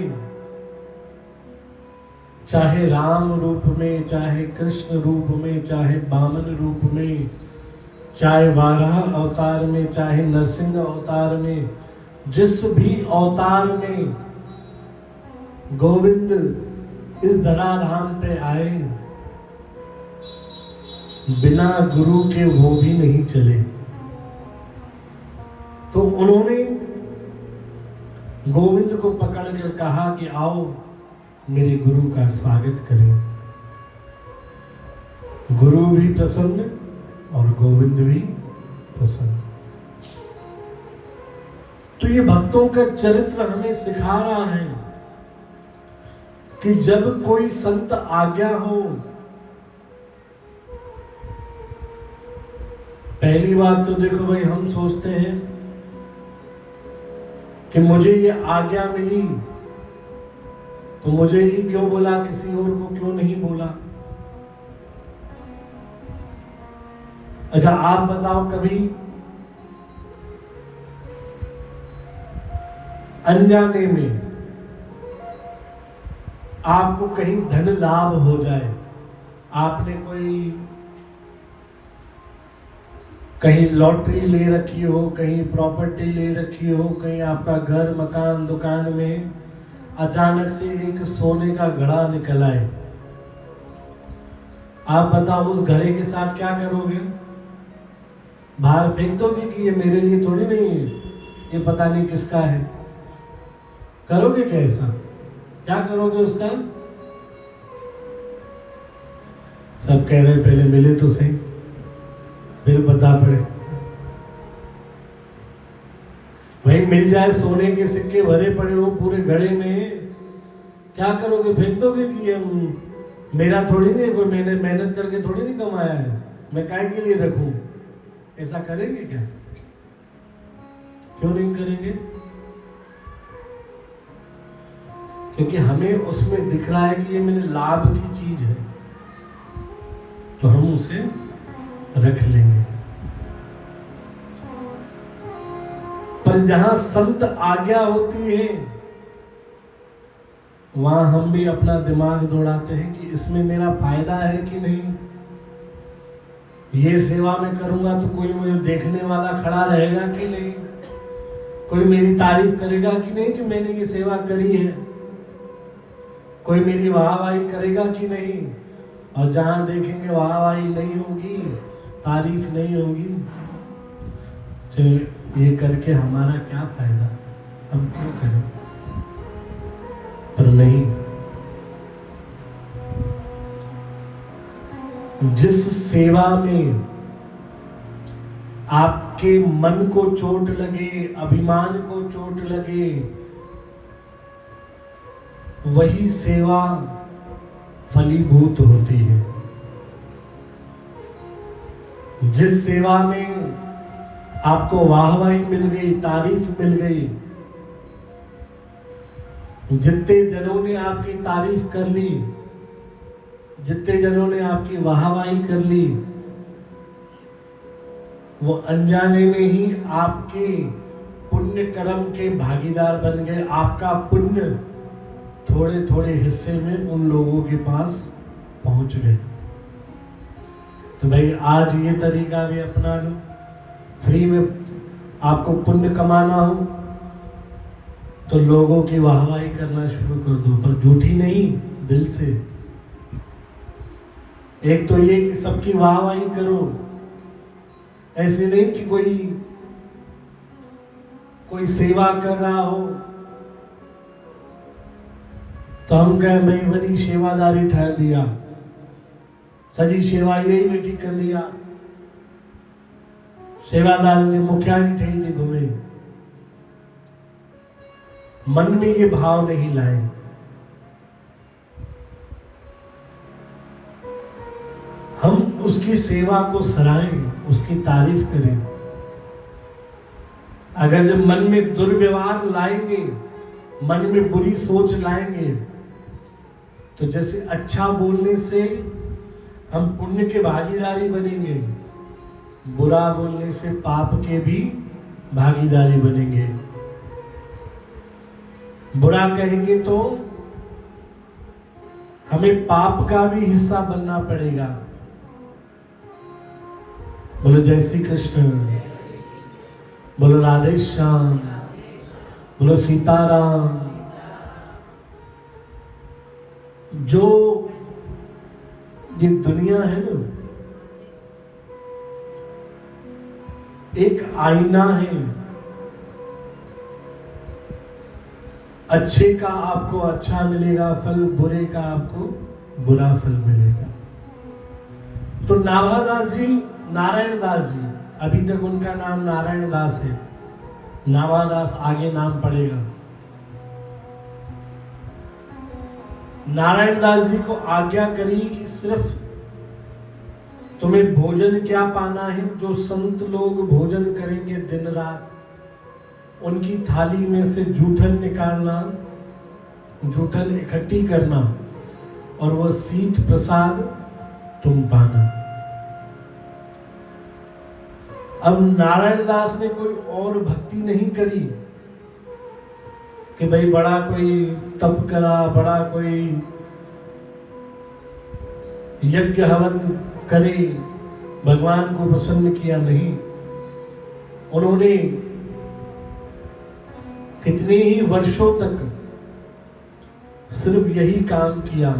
चाहे राम रूप में, चाहे कृष्ण रूप में, चाहे वामन रूप में, चाहे वाराह अवतार में, चाहे नरसिंह अवतार में, जिस भी अवतार में गोविंद इस धराधाम पे आए, बिना गुरु के वो भी नहीं चले। तो उन्होंने गोविंद को पकड़कर कहा कि आओ मेरे गुरु का स्वागत करें। गुरु भी प्रसन्न और गोविंद भी प्रसन्न। तो ये भक्तों का चरित्र हमें सिखा रहा है कि जब कोई संत आज्ञा हो पहली बात तो देखो भाई, हम सोचते हैं कि मुझे ये आज्ञा मिली तो मुझे ही क्यों बोला, किसी और को क्यों नहीं बोला। अच्छा आप बताओ, कभी अनजाने में आपको कहीं धन लाभ हो जाए, आपने कोई कहीं लॉटरी ले रखी हो, कहीं प्रॉपर्टी ले रखी हो, कहीं आपका घर मकान दुकान में अचानक से एक सोने का घड़ा निकल आए, आप बताओ उस घड़े के साथ क्या करोगे? बाहर फेंक दोगे कि ये मेरे लिए थोड़ी नहीं है, ये पता नहीं किसका है? करोगे क्या ऐसा? क्या करोगे उसका? सब कह रहे पहले मिले तो सही, फिर बता पड़े। वही मिल जाए, सोने के सिक्के भरे पड़े हो पूरे घड़े में, क्या करोगे? फेंक दोगे कि ये मेरा थोड़ी नहीं, कोई मैंने मेहनत करके थोड़ी नहीं कमाया है, मैं काय के लिए रखूं? ऐसा करेंगे क्या? क्यों नहीं करेंगे? क्योंकि हमें उसमें दिख रहा है कि ये मेरे लाभ की चीज है, तो हम उसे रख लेंगे। पर जहां संत आज्ञा होती है वहां हम भी अपना दिमाग दौड़ाते हैं कि इसमें मेरा फायदा है कि नहीं, ये सेवा मैं करूंगा तो कोई मुझे देखने वाला खड़ा रहेगा कि नहीं, कोई मेरी तारीफ करेगा कि नहीं कि मैंने ये सेवा करी है, कोई मेरी वाहवाही करेगा कि नहीं। और जहां देखेंगे वाहवाही नहीं होगी, तारीफ नहीं होगी, तो ये करके हमारा क्या फायदा, हम क्यों करें? पर नहीं, जिस सेवा में आपके मन को चोट लगे, अभिमान को चोट लगे, वही सेवा फलीभूत होती है। जिस सेवा में आपको वाहवाही मिल गई, तारीफ मिल गई, जितने जनों ने आपकी तारीफ कर ली, जितने जनों ने आपकी वाहवाही कर ली, वो अनजाने में ही आपके पुण्य कर्म के भागीदार बन गए। आपका पुण्य थोड़े थोड़े हिस्से में उन लोगों के पास पहुंच गए। तो भाई आज ये तरीका भी अपना लो, फ्री में आपको पुण्य कमाना हो तो लोगों की वाहवाही करना शुरू कर दो, पर झूठी नहीं, दिल से। एक तो ये कि सबकी वाहवाही करो, ऐसे नहीं कि कोई सेवा कर रहा हो तो हम कहें भाई बड़ी सेवादारी ठहर दिया, सजी सेवा यही बेटी कर दिया, सेवादार ने मुखियारी ठही थी घूमे। मन में ये भाव नहीं लाए। हम उसकी सेवा को सराहें, उसकी तारीफ करें। अगर जब मन में दुर्व्यवहार लाएंगे, मन में बुरी सोच लाएंगे, तो जैसे अच्छा बोलने से हम पुण्य के भागीदारी बनेंगे, बुरा बोलने से पाप के भी भागीदारी बनेंगे। बुरा कहेंगे तो हमें पाप का भी हिस्सा बनना पड़ेगा। बोलो जय श्री कृष्ण, बोलो राधे श्याम, बोलो सीताराम। जो ये दुनिया है ना, एक आईना है। अच्छे का आपको अच्छा मिलेगा फल, बुरे का आपको बुरा फल मिलेगा। तो नाभादास जी, नारायण दास जी, अभी तक उनका नाम नारायण दास है, नाभादास आगे नाम पड़ेगा। नारायण दास जी को आज्ञा करी कि सिर्फ तुम्हें भोजन क्या पाना है? जो संत लोग भोजन करेंगे दिन रात, उनकी थाली में से जूठन निकालना, जूठन इकट्ठी करना, और वह शीत प्रसाद तुम पाना। अब नारायण दास ने कोई और भक्ति नहीं करी कि भाई बड़ा कोई तप करा, बड़ा कोई यज्ञ हवन करे, भगवान को प्रसन्न किया। नहीं, उन्होंने कितने ही वर्षों तक सिर्फ यही काम किया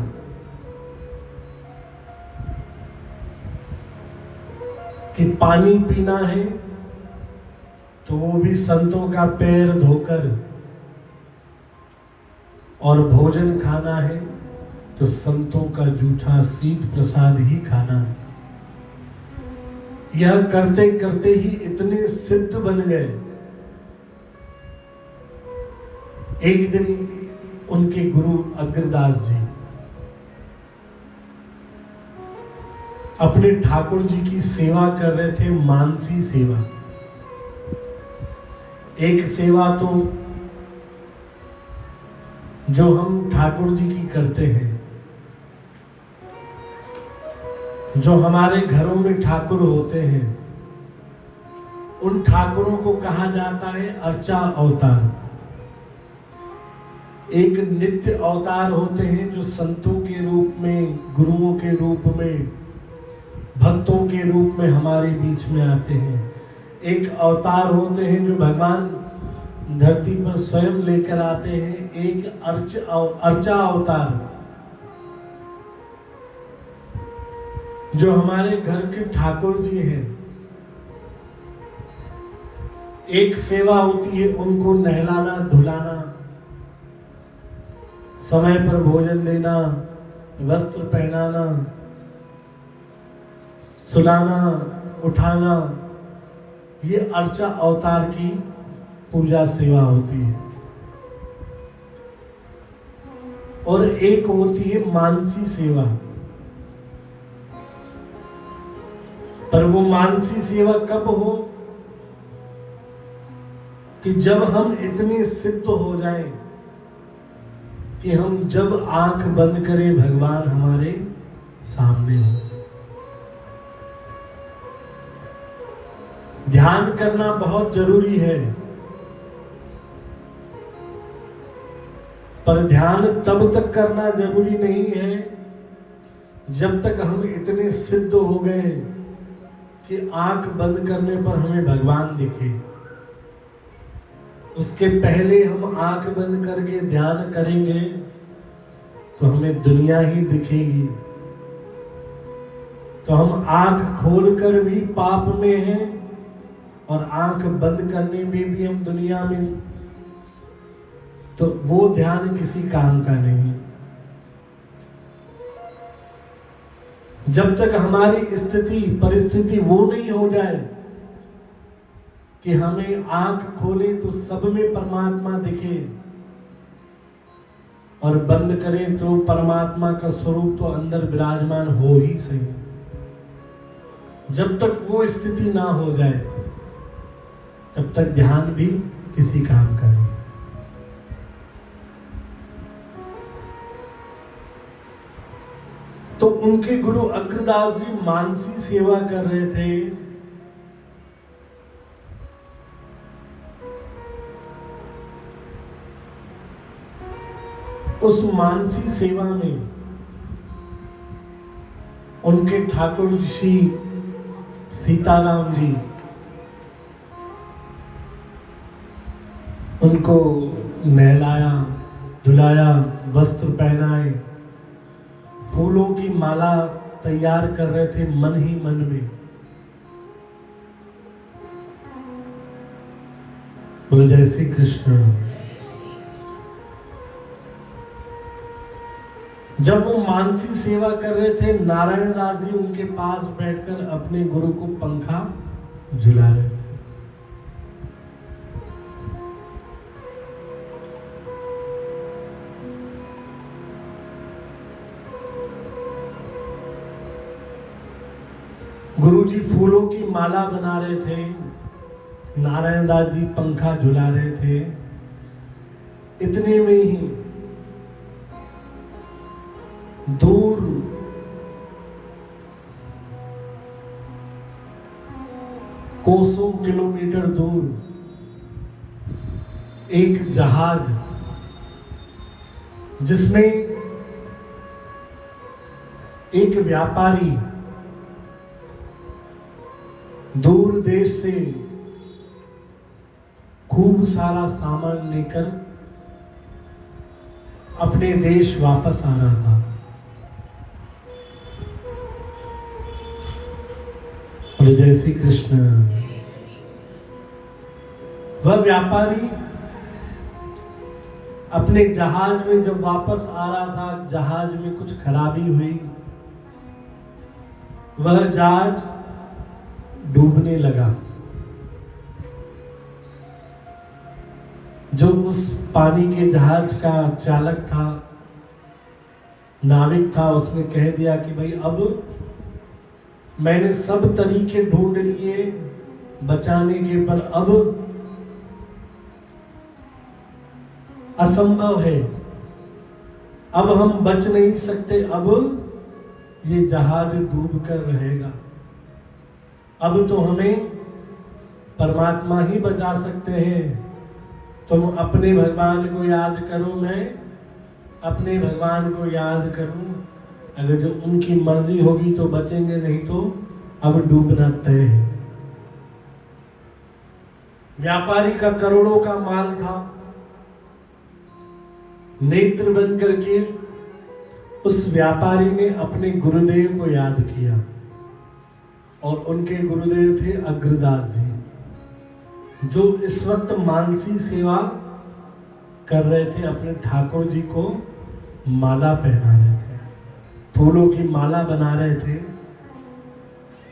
कि पानी पीना है तो वो भी संतों का पैर धोकर, और भोजन खाना है तो संतों का जूठा शीत प्रसाद ही खाना है। यह करते करते ही इतने सिद्ध बन गए। एक दिन उनके गुरु अग्रदास जी अपने ठाकुर जी की सेवा कर रहे थे, मानसी सेवा। एक सेवा तो जो हम ठाकुर जी की करते हैं, जो हमारे घरों में ठाकुर होते हैं, उन ठाकुरों को कहा जाता है अर्चा अवतार। एक नित्य अवतार होते हैं जो संतों के रूप में, गुरुओं के रूप में, भक्तों के रूप में हमारे बीच में आते हैं। एक अवतार होते हैं जो भगवान धरती पर स्वयं लेकर आते हैं। एक अर्चा अवतार जो हमारे घर के ठाकुर जी हैं। एक सेवा होती है उनको नहलाना धुलाना, समय पर भोजन देना, वस्त्र पहनाना, सुलाना, उठाना। ये अर्चा अवतार की पूजा सेवा होती है। और एक होती है मानसी सेवा। पर वो मानसी सेवा कब हो कि जब हम इतने सिद्ध हो जाएं कि हम जब आंख बंद करें भगवान हमारे सामने हो। ध्यान करना बहुत जरूरी है, पर ध्यान तब तक करना जरूरी नहीं है जब तक हम इतने सिद्ध हो गए कि आंख बंद करने पर हमें भगवान दिखे। उसके पहले हम आंख बंद करके ध्यान करेंगे तो हमें दुनिया ही दिखेगी। तो हम आंख खोलकर भी पाप में हैं और आंख बंद करने में भी हम दुनिया में, तो वो ध्यान किसी काम का नहीं। जब तक हमारी स्थिति परिस्थिति वो नहीं हो जाए कि हमें आंख खोले तो सब में परमात्मा दिखे, और बंद करें तो परमात्मा का स्वरूप तो अंदर विराजमान हो ही सही। जब तक वो स्थिति ना हो जाए तब तक ध्यान भी किसी काम का नहीं। तो उनके गुरु अग्रदास जी मानसी सेवा कर रहे थे। उस मानसी सेवा में उनके ठाकुर श्री सीताराम जी उनको नहलाया धुलाया, वस्त्र पहनाए, फूलों की माला तैयार कर रहे थे मन ही मन में। बोलो जय श्री कृष्ण। जब वो मानसी सेवा कर रहे थे, नारायण दास जी उनके पास बैठकर अपने गुरु को पंखा झुला रहे थे। गुरुजी फूलों की माला बना रहे थे, नारायण दास जी पंखा झुला रहे थे। इतने में ही दूर कोसों किलोमीटर दूर एक जहाज, जिसमें एक व्यापारी दूर देश से खूब सारा सामान लेकर अपने देश वापस आ रहा था। और जय श्री कृष्ण। वह व्यापारी अपने जहाज में जब वापस आ रहा था, जहाज में कुछ खराबी हुई, वह जहाज डूबने लगा। जो उस पानी के जहाज का चालक था, नाविक था, उसने कह दिया कि भाई अब मैंने सब तरीके ढूंढ लिए बचाने के, पर अब असंभव है, अब हम बच नहीं सकते, अब ये जहाज डूब कर रहेगा। अब तो हमें परमात्मा ही बचा सकते हैं। तुम अपने भगवान को याद करो, मैं अपने भगवान को याद करूं। अगर जो उनकी मर्जी होगी तो बचेंगे, नहीं तो अब डूबना तय है। व्यापारी का करोड़ों का माल था। नेत्र बंद करके उस व्यापारी ने अपने गुरुदेव को याद किया, और उनके गुरुदेव थे अग्रदास जी, जो इस वक्त मानसी सेवा कर रहे थे। अपने ठाकुर जी को माला पहना रहे थे, फूलों की माला बना रहे थे।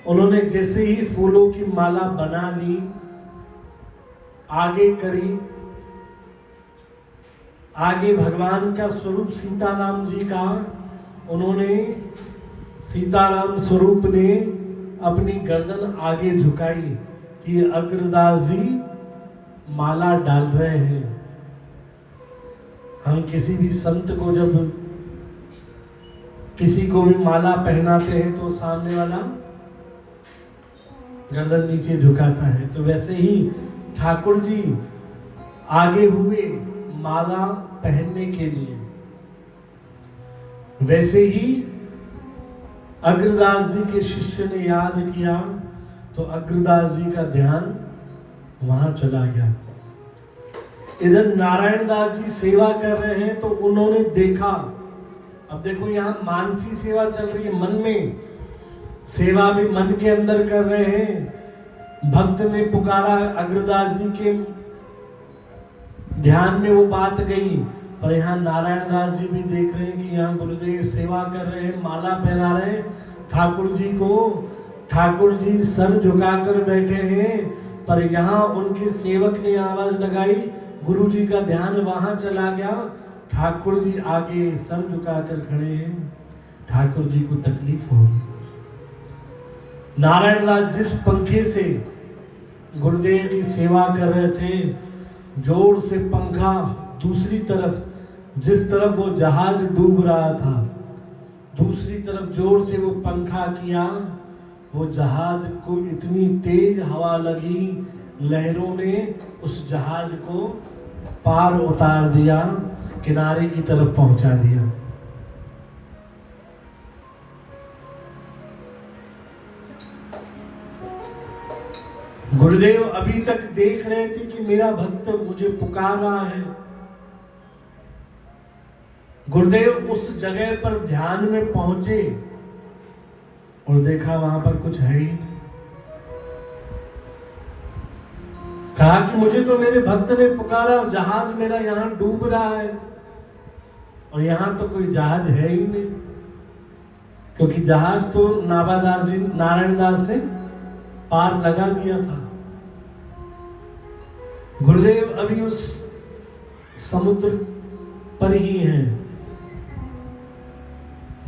उन्होंने जैसे ही फूलों की माला बना ली, आगे करी, आगे भगवान का स्वरूप सीताराम जी का, उन्होंने सीताराम स्वरूप ने अपनी गर्दन आगे झुकाई कि अग्रदास जी माला डाल रहे हैं। हम किसी भी संत को जब किसी को भी माला पहनाते हैं तो सामने वाला गर्दन नीचे झुकाता है, तो वैसे ही ठाकुर जी आगे हुए माला पहनने के लिए। वैसे ही अग्रदास जी के शिष्य ने याद किया तो अग्रदास जी का ध्यान वहां चला गया। इधर नारायण दास जी सेवा कर रहे हैं तो उन्होंने देखा, अब देखो यहाँ मानसी सेवा चल रही है, मन में सेवा भी मन के अंदर कर रहे हैं। भक्त ने पुकारा, अग्रदास जी के ध्यान में वो बात गई, पर यहाँ नारायण दास जी भी देख रहे हैं कि यहाँ गुरुदेव सेवा कर रहे हैं, माला पहना रहे हैं ठाकुर जी को। ठाकुर जी सर झुकाकर बैठे हैं, पर यहाँ उनके सेवक ने आवाज लगाई, गुरु जी का ध्यान वहां चला गया। ठाकुर जी आगे सर झुकाकर खड़े हैं, ठाकुर जी को तकलीफ होगी। नारायण दास जिस पंखे से गुरुदेव की सेवा कर रहे थे, जोर से पंखा दूसरी तरफ, जिस तरफ वो जहाज डूब रहा था, दूसरी तरफ जोर से वो पंखा किया, वो जहाज को इतनी तेज हवा लगी, लहरों ने उस जहाज को पार उतार दिया, किनारे की तरफ पहुंचा दिया। गुरुदेव अभी तक देख रहे थे कि मेरा भक्त मुझे पुकार रहा है। गुरुदेव उस जगह पर ध्यान में पहुंचे और देखा वहां पर कुछ है ही। कहा कि मुझे तो मेरे भक्त ने पुकारा, जहाज मेरा यहाँ डूब रहा है और यहाँ तो कोई जहाज है ही नहीं, क्योंकि जहाज तो नाभादास जी, नारायण दास ने पार लगा दिया था। गुरुदेव अभी उस समुद्र पर ही हैं।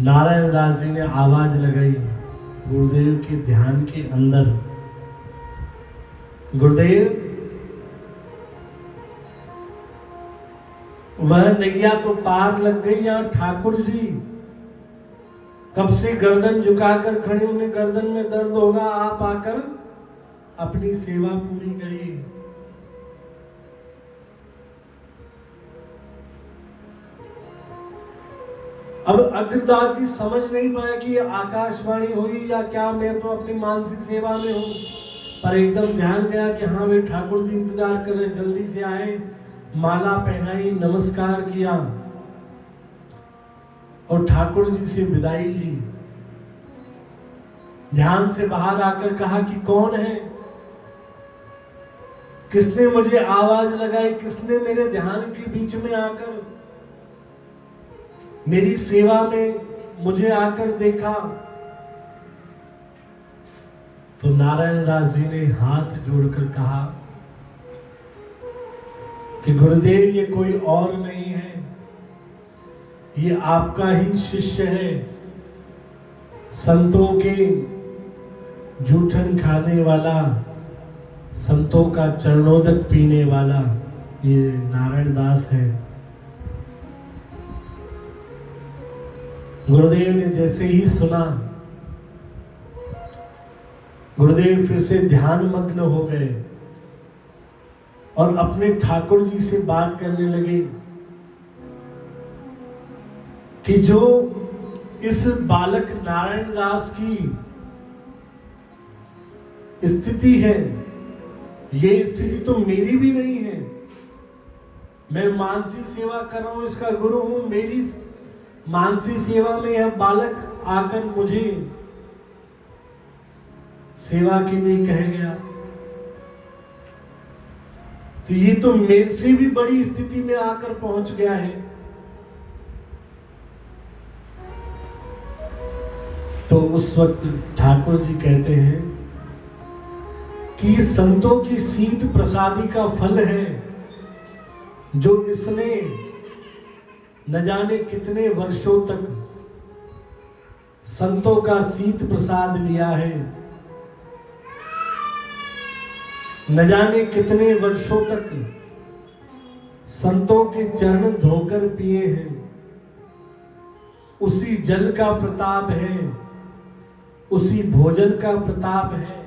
नारायण दास जी ने आवाज लगाई, गुरुदेव के ध्यान के अंदर। गुरुदेव वह नैया तो पार लग गई या ठाकुर जी कब से गर्दन झुकाकर खड़े, उन्हें गर्दन में दर्द होगा, आप आकर अपनी सेवा पूरी करिए। अब अग्रदास जी समझ नहीं पाए कि ये आकाशवाणी हुई या क्या, मैं तो अपनी मानसी सेवा में हूं, पर एकदम ध्यान गया कि हाँ वे ठाकुर जी इंतजार कर रहे, जल्दी से आए, माला पहनाई, नमस्कार किया और ठाकुर जी से विदाई ली। ध्यान से बाहर आकर कहा कि कौन है, किसने मुझे आवाज लगाई, किसने मेरे ध्यान के बीच में आकर मेरी सेवा में मुझे आकर देखा। तो नारायण दास जी ने हाथ जोड़कर कहा कि गुरुदेव ये कोई और नहीं है, ये आपका ही शिष्य है, संतों के जूठन खाने वाला, संतों का चरणोदक पीने वाला ये नारायण दास है। गुरुदेव ने जैसे ही सुना, गुरुदेव फिर से ध्यान मग्न हो गए और अपने ठाकुर जी से बात करने लगे कि जो इस बालक नारायण दास की स्थिति है, ये स्थिति तो मेरी भी नहीं है। मैं मानसी सेवा कर रहा हूं, इसका गुरु हूं, मेरी मानसी सेवा में यह बालक आकर मुझे सेवा के लिए कह गया, तो ये तो मेरे से भी बड़ी स्थिति में आकर पहुंच गया है। तो उस वक्त ठाकुर जी कहते हैं कि संतों की शीत प्रसादी का फल है, जो इसने न जाने कितने वर्षों तक संतों का शीत प्रसाद लिया है, न जाने कितने वर्षों तक संतों के चरण धोकर पिए हैं, उसी जल का प्रताप है, उसी भोजन का प्रताप है,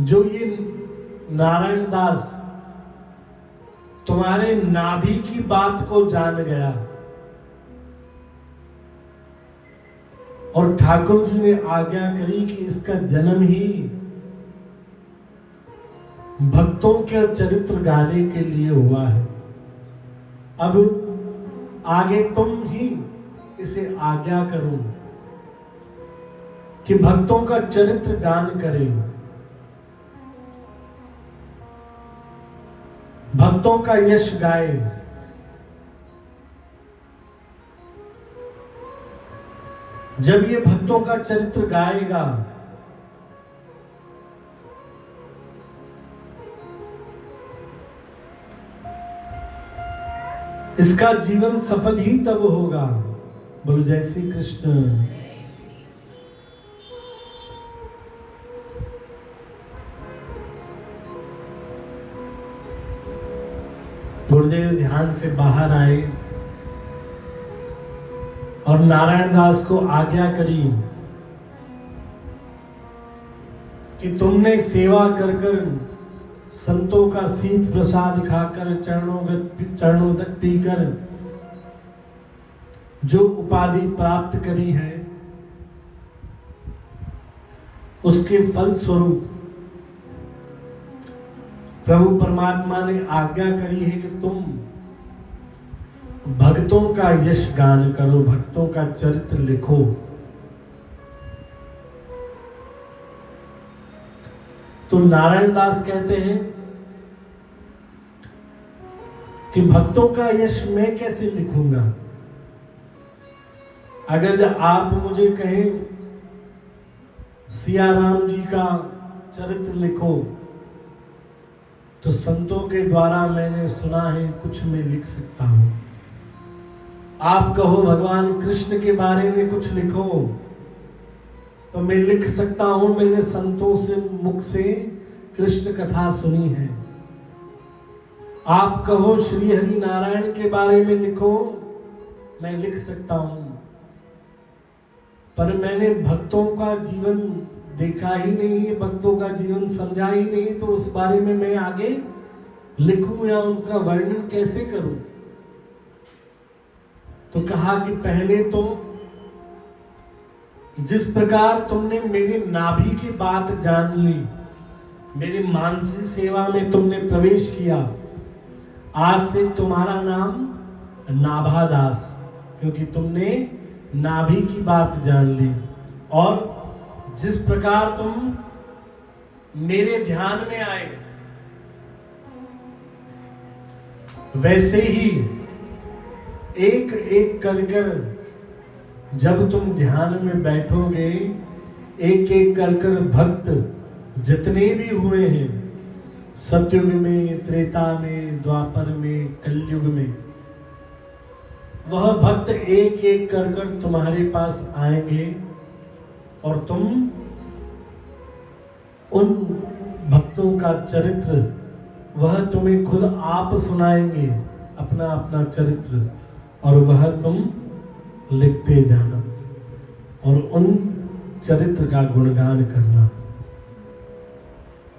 जो ये नारायण दास तुम्हारे नाभि की बात को जान गया। और ठाकुर जी ने आज्ञा करी कि इसका जन्म ही भक्तों के चरित्र गाने के लिए हुआ है। अब आगे तुम ही इसे आज्ञा करो कि भक्तों का चरित्र गान करें, भक्तों का यश गाए। जब ये भक्तों का चरित्र गाएगा इसका जीवन सफल ही तब होगा। बोलो जय श्री कृष्ण। गुरुदेव ध्यान से बाहर आए और नारायण दास को आज्ञा करी कि तुमने सेवा कर कर संतों का शीत प्रसाद खाकर चरणों तक पीकर जो उपाधि प्राप्त करी है, उसके फल स्वरूप प्रभु परमात्मा ने आज्ञा करी है कि तुम भक्तों का यश गान करो, भक्तों का चरित्र लिखो। तो नारायण दास कहते हैं कि भक्तों का यश मैं कैसे लिखूंगा? अगर आप मुझे कहें सिया राम जी का चरित्र लिखो, तो संतों के द्वारा मैंने सुना है कुछ मैं लिख सकता हूं, आप कहो भगवान कृष्ण के बारे में कुछ लिखो, तो मैं लिख सकता हूं। मैंने संतों से मुख से कृष्ण कथा सुनी है। आप कहो श्री हरि नारायण के बारे में लिखो, मैं लिख सकता हूं। पर मैंने भक्तों का जीवन देखा ही नहीं है, भक्तों का जीवन समझा ही नहीं, तो उस बारे में मैं आगे लिखूं या उनका वर्णन कैसे करूं। तो कहा कि पहले तो जिस प्रकार तुमने मेरी नाभि की बात जान ली, मेरी मानसी सेवा में तुमने प्रवेश किया, आज से तुम्हारा नाम नाभादास, क्योंकि तुमने नाभि की बात जान ली। और जिस प्रकार तुम मेरे ध्यान में आए, वैसे ही एक एक कर जब तुम ध्यान में बैठोगे, एक एक कर भक्त जितने भी हुए हैं, सतयुग में, त्रेता में, द्वापर में, कलयुग में, वह भक्त एक एक कर तुम्हारे पास आएंगे और तुम उन भक्तों का चरित्र वह तुम्हें खुद आप सुनाएंगे, अपना अपना चरित्र, और वह तुम लिखते जाना और उन चरित्र का गुणगान करना।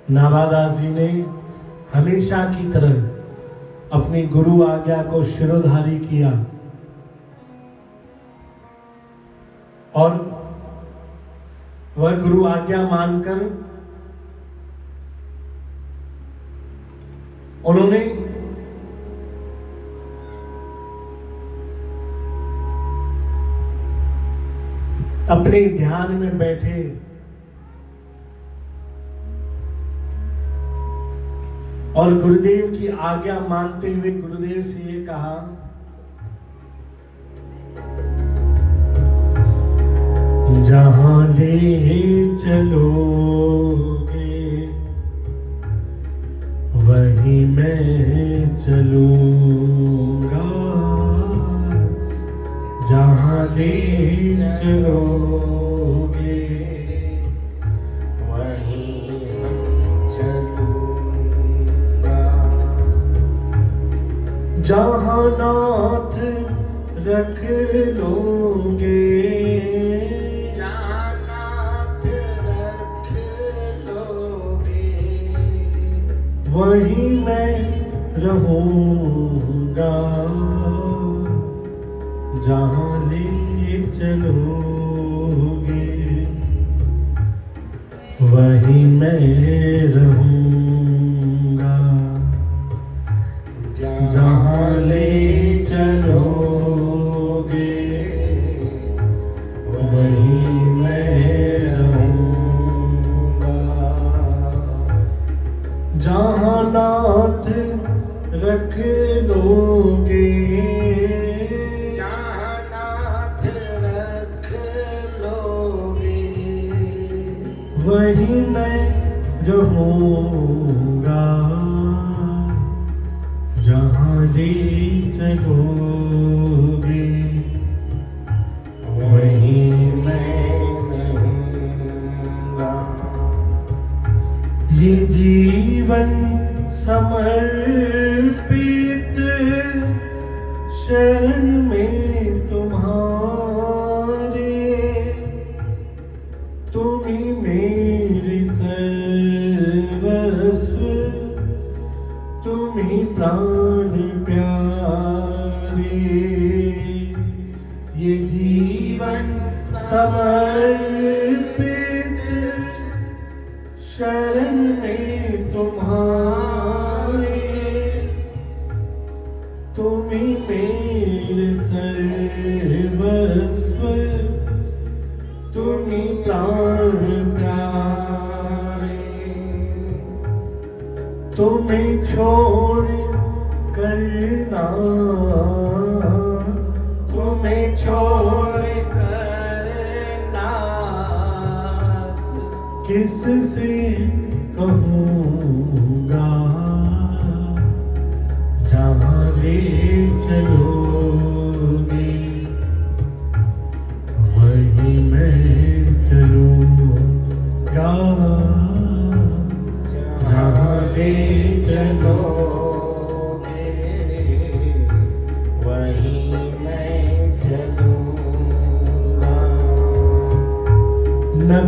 नाभादास जी ने हमेशा की तरह अपनी गुरु आज्ञा को शिरोधारी किया और वह गुरु आज्ञा मानकर उन्होंने अपने ध्यान में बैठे और गुरुदेव की आज्ञा मानते हुए गुरुदेव से ये कहा, जहां ले चलोगे वहीं मैं चलूंगा, जहां ले चलोगे वहीं हम चलूंगा, जहां नाथ रख लोगे, जहाँ नाथ रख लोगे वहीं मैं रहूंगा, जहां ले चलोगे वहीं मैं रहूंगा, जहां ले चलोगे वहीं मैं रहूंगा, जहां नाथ रख लोगे, जहाँ नाथ रख लोगे वहीं मैं रहूंगा, जहां ले चलोगे वहीं मैं रहूंगा। ये जीवन समर्पित शरण में तुम्हारे, तुम ही मेरे सर्वस्व, तुम ही प्राण प्यारे। ये जीवन समर्पित शरण में तुम्हारे, तुम ही मेरे सर्वस्व, तुम ही प्राण प्यारे। तुम्हें छोड़ करना, तुम्हें छोड़ करना किससे कहूँगा, जहाँ ले चलोगे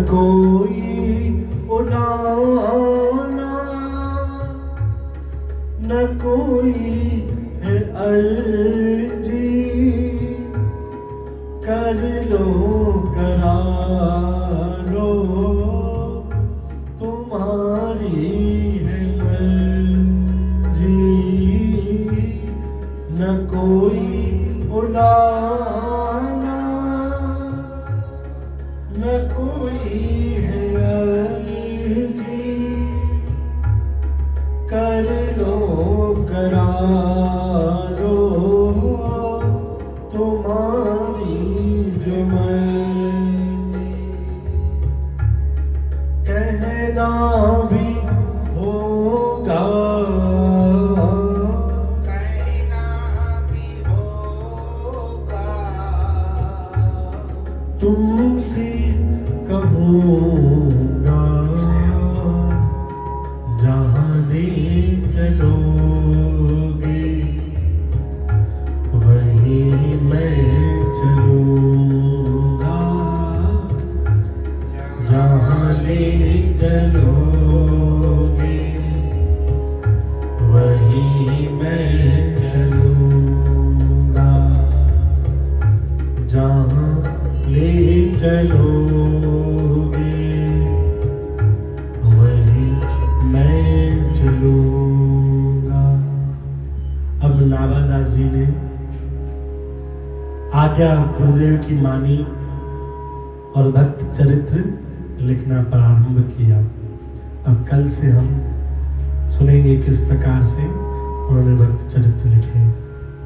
कोई उड़ाना न कोई है अर्जी, कर लो करा लो तुम्हारी है मर्जी। न कोई उड़ाना न कोई है अर्जी, कर लो करा लो तुम्हारी जो मर्जी। कहना भी होगा कहना भी होगा, तुमसे कहूँगा जहाँ ले चलोगे वहीं मैं चलूँगा। जहाँ ले चलोगे वहीं मैं चलूँगा। जहाँ ले चलोगे वहीं मैं चलूँगा। अब नाभादास जी ने आज्ञा गुरुदेव की मानी और भक्त चरित्र लिखना प्रारंभ किया। अब कल से हम सुनेंगे किस प्रकार से उन्होंने भक्त चरित्र लिखे।